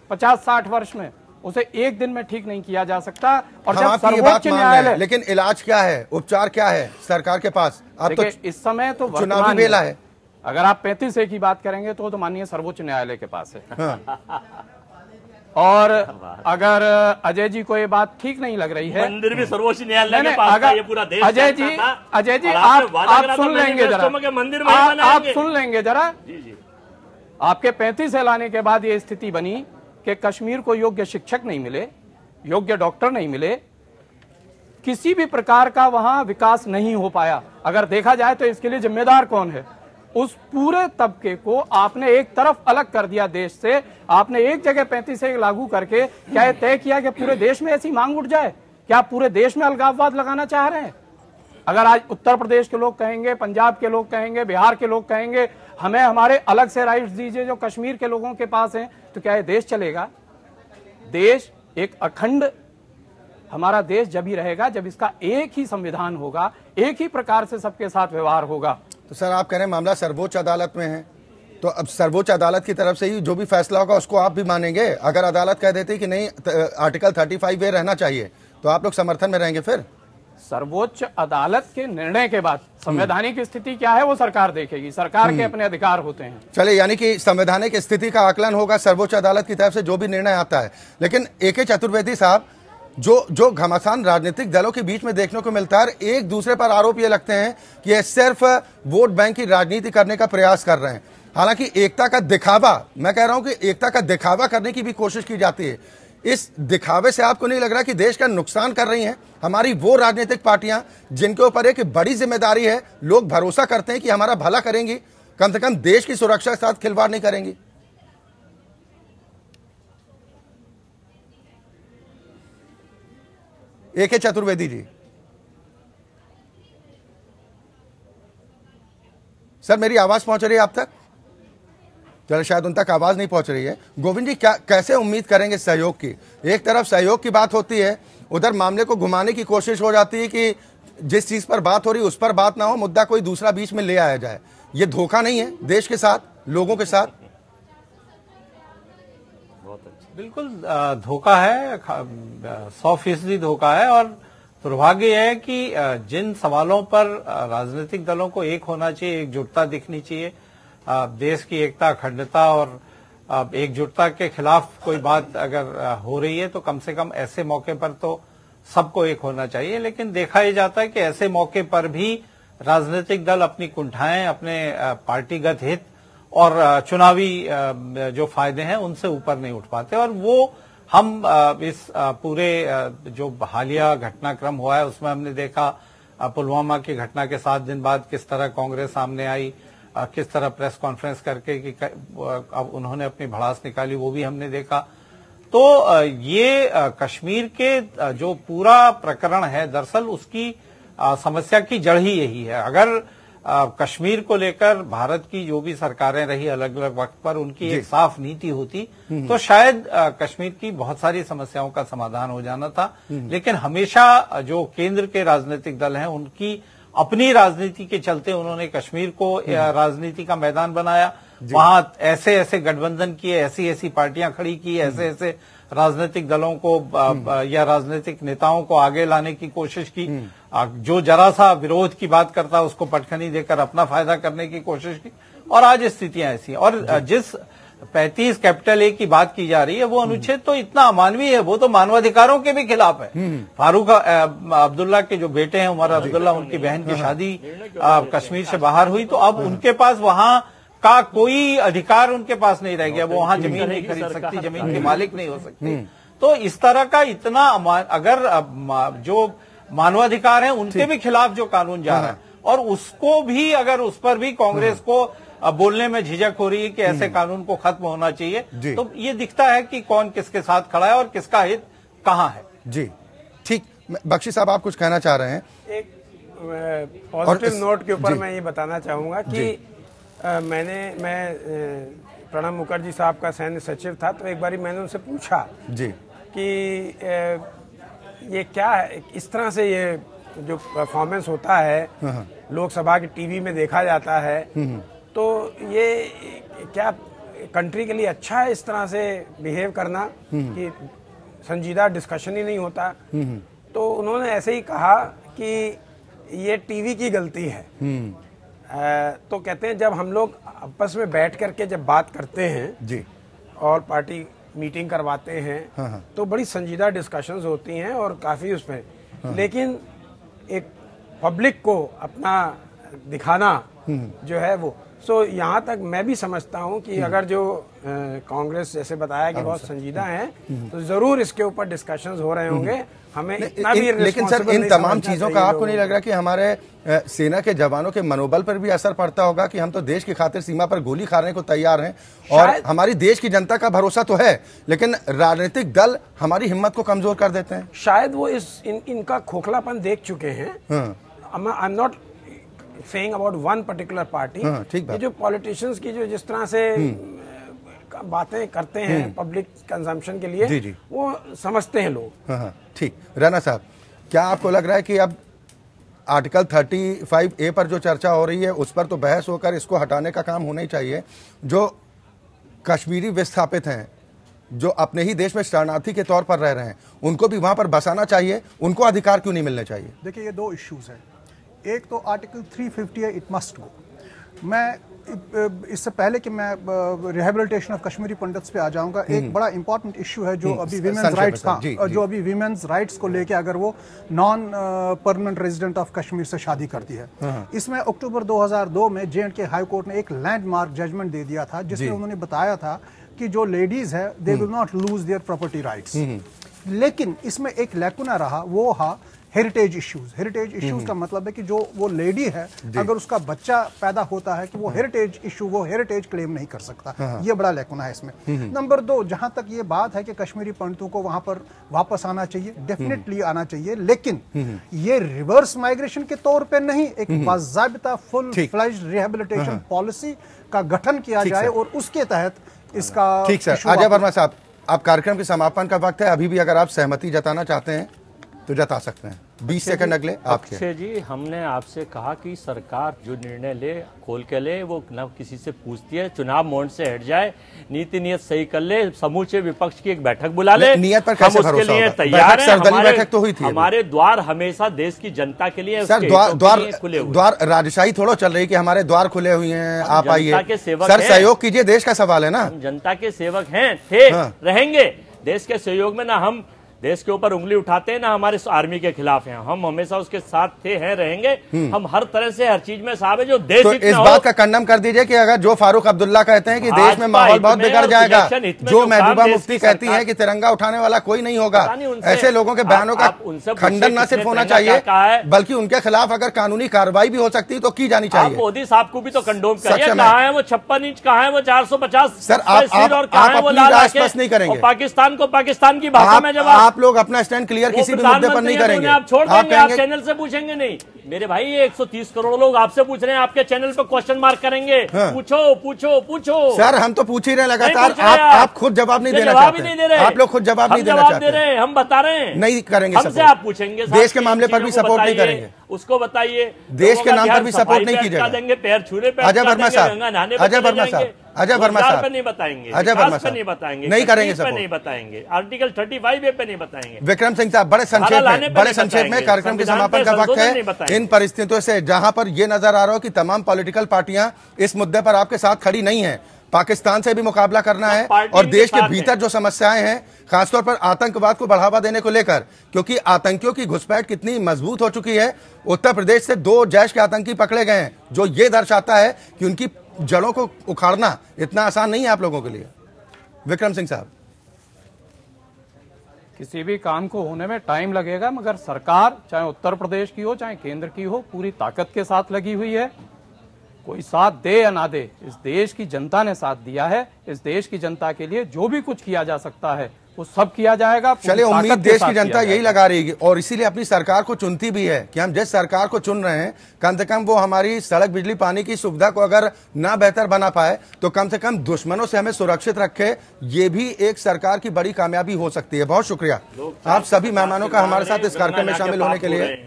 50-60 वर्ष में, उसे एक दिन में ठीक नहीं किया जा सकता। और जब सर्वोच्च न्यायालय, लेकिन इलाज क्या है, उपचार क्या है सरकार के पास? अब तो इस समय तो चुनावी बेला है। अगर आप 35A की बात करेंगे तो माननीय सर्वोच्च न्यायालय के पास है। हाँ। और अगर अजय जी को ये बात ठीक नहीं लग रही है, मंदिर भी सर्वोच्च न्यायालय के पास था, ये पूरा देश। अजय जी आप सुन लेंगे जरा, मंदिर में आप सुन लेंगे जरा। आपके 35A लाने के बाद ये स्थिति बनी कि कश्मीर को योग्य शिक्षक नहीं मिले, योग्य डॉक्टर नहीं मिले, किसी भी प्रकार का वहां विकास नहीं हो पाया। अगर देखा जाए तो इसके लिए जिम्मेदार कौन है? उस पूरे तबके को आपने एक तरफ अलग कर दिया देश से। आपने एक जगह 35A लागू करके क्या ये तय किया कि पूरे देश में ऐसी मांग उठ जाए? क्या पूरे देश में अलगाववाद लगाना चाह रहे हैं? अगर आज उत्तर प्रदेश के लोग कहेंगे, पंजाब के लोग कहेंगे, बिहार के लोग कहेंगे हमें हमारे अलग से राइट्स दीजिए जो कश्मीर के लोगों के पास हैं, तो क्या ये देश चलेगा? देश एक अखंड, हमारा देश जब ही रहेगा जब इसका एक ही संविधान होगा, एक ही प्रकार से सबके साथ व्यवहार होगा। तो सर, आप कह रहे हैं मामला सर्वोच्च अदालत में है, तो अब सर्वोच्च अदालत की तरफ से ही जो भी फैसला होगा उसको आप भी मानेंगे? अगर अदालत कह देती कि नहीं आर्टिकल 35A रहना चाहिए, तो आप लोग समर्थन में रहेंगे? फिर सर्वोच्च अदालत के निर्णय के बाद संवैधानिक स्थिति क्या है वो सरकार देखेगी, सरकार के अपने अधिकार होते हैं। चलिए, यानी कि संवैधानिक स्थिति का आकलन होगा सर्वोच्च अदालत की तरफ से जो भी निर्णय आता है। लेकिन AK चतुर्वेदी साहब, जो घमासान राजनीतिक दलों के बीच में देखने को मिलता है, एक दूसरे पर आरोप ये लगते हैं कि ये सिर्फ वोट बैंक की राजनीति करने का प्रयास कर रहे हैं। हालांकि एकता का दिखावा, मैं कह रहा हूं कि एकता का दिखावा करने की भी कोशिश की जाती है। इस दिखावे से आपको नहीं लग रहा कि देश का नुकसान कर रही हैं हमारी वो राजनीतिक पार्टियां जिनके ऊपर एक बड़ी जिम्मेदारी है? लोग भरोसा करते हैं कि हमारा भला करेंगी, कम से कम देश की सुरक्षा के साथ खिलवाड़ नहीं करेंगी। AK चतुर्वेदी जी, सर मेरी आवाज पहुंच रही है आप तक? चलो, शायद उन तक आवाज नहीं पहुंच रही है। गोविंद जी, क्या कैसे उम्मीद करेंगे सहयोग की? एक तरफ सहयोग की बात होती है, उधर मामले को घुमाने की कोशिश हो जाती है कि जिस चीज पर बात हो रही है उस पर बात ना हो, मुद्दा कोई दूसरा बीच में ले आया जाए। ये धोखा नहीं है देश के साथ, लोगों के साथ? बिल्कुल धोखा है, 100% धोखा है। और दुर्भाग्य है कि जिन सवालों पर राजनीतिक दलों को एक होना चाहिए, एकजुटता दिखनी चाहिए, देश की एकता, अखंडता और एकजुटता के खिलाफ कोई बात अगर हो रही है तो कम से कम ऐसे मौके पर तो सबको एक होना चाहिए। लेकिन देखा ही जाता है कि ऐसे मौके पर भी राजनीतिक दल अपनी कुंठाएं, अपने पार्टीगत हित और चुनावी जो फायदे हैं उनसे ऊपर नहीं उठ पाते। और वो हम इस पूरे जो हालिया घटनाक्रम हुआ है उसमें हमने देखा पुलवामा की घटना के 7 दिन बाद किस तरह कांग्रेस सामने आई, किस तरह प्रेस कॉन्फ्रेंस करके कि अब उन्होंने अपनी भड़ास निकाली, वो भी हमने देखा। तो ये कश्मीर के जो पूरा प्रकरण है दरअसल उसकी समस्या की जड़ ही यही है। अगर कश्मीर को लेकर भारत की जो भी सरकारें रही अलग अलग वक्त पर उनकी एक साफ नीति होती तो शायद कश्मीर की बहुत सारी समस्याओं का समाधान हो जाना था। लेकिन हमेशा जो केंद्र के राजनीतिक दल हैं उनकी अपनी राजनीति के चलते उन्होंने कश्मीर को राजनीति का मैदान बनाया, वहां ऐसे ऐसे गठबंधन किए, ऐसी ऐसी पार्टियां खड़ी की, ऐसे ऐसे राजनीतिक दलों को या राजनीतिक नेताओं को आगे लाने की कोशिश की, जो जरा सा विरोध की बात करता उसको पटखनी देकर अपना फायदा करने की कोशिश की। और आज स्थितियां ऐसी हैं। और जिस 35 कैपिटल ए की बात की जा रही है वो अनुच्छेद तो इतना अमानवीय है, वो तो मानवाधिकारों के भी खिलाफ है। फारूक अब्दुल्ला के जो बेटे हैं उमर अब्दुल्ला, उनकी बहन की शादी कश्मीर से बाहर हुई तो अब उनके पास वहां का कोई अधिकार उनके पास नहीं रह गया, वो वहां जमीन नहीं खरीद सकती, जमीन के मालिक नहीं हो सकती। तो इस तरह का इतना अगर जो मानवाधिकार है उनके भी खिलाफ जो कानून जा रहा है और उसको भी अगर उस पर भी कांग्रेस को बोलने में झिझक हो रही है कि ऐसे कानून को खत्म होना चाहिए, तो ये दिखता है कि कौन किसके साथ खड़ा है और किसका हित कहां है। जी ठीक, बख्शी साहब आप कुछ कहना चाह रहे हैं? एक पॉजिटिव नोट के ऊपर मैं ये बताना चाहूंगा कि मैं प्रणब मुखर्जी साहब का सैन्य सचिव था तो एक बारी मैंने उनसे पूछा जी कि ये क्या है, इस तरह से ये जो परफॉर्मेंस होता है लोकसभा की टीवी में देखा जाता है तो ये क्या कंट्री के लिए अच्छा है इस तरह से बिहेव करना कि संजीदा डिस्कशन ही नहीं होता? तो उन्होंने ऐसे ही कहा कि ये टीवी की गलती है। तो कहते हैं जब हम लोग आपस में बैठ करके जब बात करते हैं जी और पार्टी मीटिंग करवाते हैं तो बड़ी संजीदा डिस्कशंस होती हैं और काफी उसमें लेकिन एक पब्लिक को अपना दिखाना जो है वो यहाँ तक मैं भी समझता हूँ कि अगर जो कांग्रेस जैसे बताया कि बहुत संजीदा है तो जरूर इसके ऊपर डिस्कशंस हो रहे होंगे। हमें इतना भी लेकिन सर इन तमाम चीजों का आपको नहीं लग रहा कि हमारे सेना के जवानों के मनोबल पर भी असर पड़ता होगा कि हम तो देश की खातिर सीमा पर गोली खाने को तैयार हैं और हमारी देश की जनता का भरोसा तो है लेकिन राजनीतिक दल हमारी हिम्मत को कमजोर कर देते हैं? शायद वो इनका खोखलापन देख चुके हैं। I am not saying about one particular party, ये जो पॉलिटिशियंस की जो जिस तरह से बातें करते हैं पब्लिक कंजम्पशन के लिए जी। वो समझते हैं लोग। ठीक, राणा साहब क्या आपको लग रहा है कि अब आर्टिकल 35A पर जो चर्चा हो रही है उस पर तो बहस होकर इसको हटाने का काम होना ही चाहिए? जो कश्मीरी विस्थापित हैं जो अपने ही देश में शरणार्थी के तौर पर रह रहे हैं उनको भी वहां पर बसाना चाहिए, उनको अधिकार क्यों नहीं मिलने चाहिए? देखिए ये दो इश्यूज हैं। एक तो आर्टिकल 350 है, इट मस्ट गो। मैं इससे पहले कि मैं रिहेबिलिटेशन ऑफ कश्मीरी पंडित्स पे आ जाऊंगा, एक बड़ा इंपॉर्टेंट इशू है जो अभी वीमेंस राइट्स का जो अभी वीमेंस राइट्स को लेके अगर वो non permanent resident of Kashmir से शादी करती है, इसमें अक्टूबर 2002 में J&K हाई कोर्ट ने एक लैंडमार्क जजमेंट दे दिया था जिसमें उन्होंने बताया था कि जो लेडीज है they will not lose their property rights. लेकिन इसमें एक लैकुना रहा, वो हा हेरिटेज इश्यूज। हेरिटेज इश्यूज का मतलब है कि जो वो लेडी है अगर उसका बच्चा पैदा होता है कि वो हेरिटेज इशू, वो हेरिटेज क्लेम नहीं कर सकता। ये बड़ा लैकुना है इसमें। नंबर 2, जहां तक ये बात है कि कश्मीरी पंडितों को वहां पर वापस आना चाहिए, डेफिनेटली आना चाहिए, लेकिन ये रिवर्स माइग्रेशन के तौर पे नहीं, एक बाज़ाबिता फुल फ्लेज्ड रिहेबिलिटेशन पॉलिसी का गठन किया जाए और उसके तहत इसका। ठीक सर, अजय वर्मा साहब आप कार्यक्रम के समापन का वक्त है, अभी भी अगर आप सहमति जताना चाहते हैं तो जता सकते हैं। 20 सेकंड अगले आपके। अक्षय जी, हमने आपसे कहा कि सरकार जो निर्णय ले खोल के ले, वो न किसी से पूछती है, चुनाव मोड से हट जाए, नीति नियत सही कर ले, समूचे विपक्ष की एक बैठक बुला ले, नियत पर कैसे हम उसके लिए तैयार हैं। बैठक तो हुई थी, हमारे द्वार हमेशा देश की जनता के लिए सर, द्वार राजशाही थोड़ा चल रही कि हमारे द्वार खुले हुए हैं, आप आइए सर, सहयोग कीजिए, देश का सवाल है ना। हम जनता के सेवक हैं, थे, रहेंगे। देश के सहयोग में ना हम देश के ऊपर उंगली उठाते हैं, ना हमारे आर्मी के खिलाफ हैं। हम हमेशा उसके साथ थे, हैं, रहेंगे। हम हर तरह से हर चीज में साहब है जो देश तो इस बात का कंडम कर दीजिए कि अगर जो फारूक अब्दुल्ला कहते हैं कि देश में माहौल बहुत बिगड़ जाएगा, जो महबूबा मुफ्ती कहती है कि तिरंगा उठाने वाला कोई नहीं होगा, ऐसे लोगों के बयानों का खंडन न सिर्फ होना चाहिए बल्कि उनके खिलाफ अगर कानूनी कार्रवाई भी हो सकती है तो की जानी चाहिए। मोदी साहब को भी तो कंडोम करिए, कहाँ है वो 56 इंच, कहाँ है वो 450 सर, आप अपनी राय स्पष्ट नहीं करेंगे। पाकिस्तान को पाकिस्तान की भाषा में जब आप लोग अपना स्टैंड क्लियर किसी भी मुद्दे पर नहीं करेंगे, आप छोड़ देंगे, आप चैनल से पूछेंगे नहीं। मेरे भाई, ये 130 करोड़ लोग आपसे पूछ रहे हैं, आपके चैनल पे क्वेश्चन मार्क करेंगे। पूछो पूछो पूछो सर, हम तो पूछ ही रहे लगातार, आप खुद जवाब नहीं देना चाहते। आप लोग खुद जवाब नहीं देना चाहते। हम बता रहे हैं नहीं करेंगे, हमसे आप पूछेंगे, देश के मामले पर भी सपोर्ट नहीं करेंगे, उसको बताइए, देश के नाम पर भी सपोर्ट नहीं कीजिएगा। देंगे पैर छूने पे, अजय वर्मा साहब, अजय वर्मा साहब, अजय वर्मा साहब नहीं बताएंगे, अजय वर्मा साहब नहीं बताएंगे, नहीं करेंगे सपोर्ट, नहीं बताएंगे, आर्टिकल 35A पे नहीं बताएंगे। विक्रम सिंह साहब, बड़े संक्षेप में कार्यक्रम के समापन का वक्त है। इन परिस्थितियों से जहां पर यह नजर आ रहा हो कि तमाम पॉलिटिकल पार्टियां इस मुद्दे पर आपके साथ खड़ी नहीं है, पाकिस्तान से भी मुकाबला करना है और देश के भीतर जो समस्याएं हैं, खासतौर पर आतंकवाद को बढ़ावा देने को लेकर, क्योंकि आतंकियों की घुसपैठ कितनी मजबूत हो चुकी है। उत्तर प्रदेश से 2 जैश के आतंकी पकड़े गए हैं, जो ये दर्शाता है कि उनकी जड़ों को उखाड़ना इतना आसान नहीं है आप लोगों के लिए। विक्रम सिंह साहब, किसी भी काम को होने में टाइम लगेगा, मगर सरकार चाहे उत्तर प्रदेश की हो चाहे केंद्र की हो, पूरी ताकत के साथ लगी हुई है। कोई साथ दे या ना दे, इस देश की जनता ने साथ दिया है। इस देश की जनता के लिए जो भी कुछ किया जा सकता है वो सब किया जाएगा। चलिए, उम्मीद देश की जनता यही लगा रही है और इसीलिए अपनी सरकार को चुनती भी है कि हम जिस सरकार को चुन रहे हैं, कम से कम वो हमारी सड़क, बिजली, पानी की सुविधा को अगर ना बेहतर बना पाए तो कम से कम दुश्मनों से हमें सुरक्षित रखे। ये भी एक सरकार की बड़ी कामयाबी हो सकती है। बहुत शुक्रिया आप सभी मेहमानों का हमारे साथ इस कार्यक्रम में शामिल होने के लिए।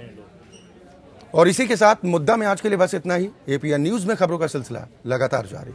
और इसी के साथ मुद्दा में आज के लिए बस इतना ही। एपीएन न्यूज में खबरों का सिलसिला लगातार जारी।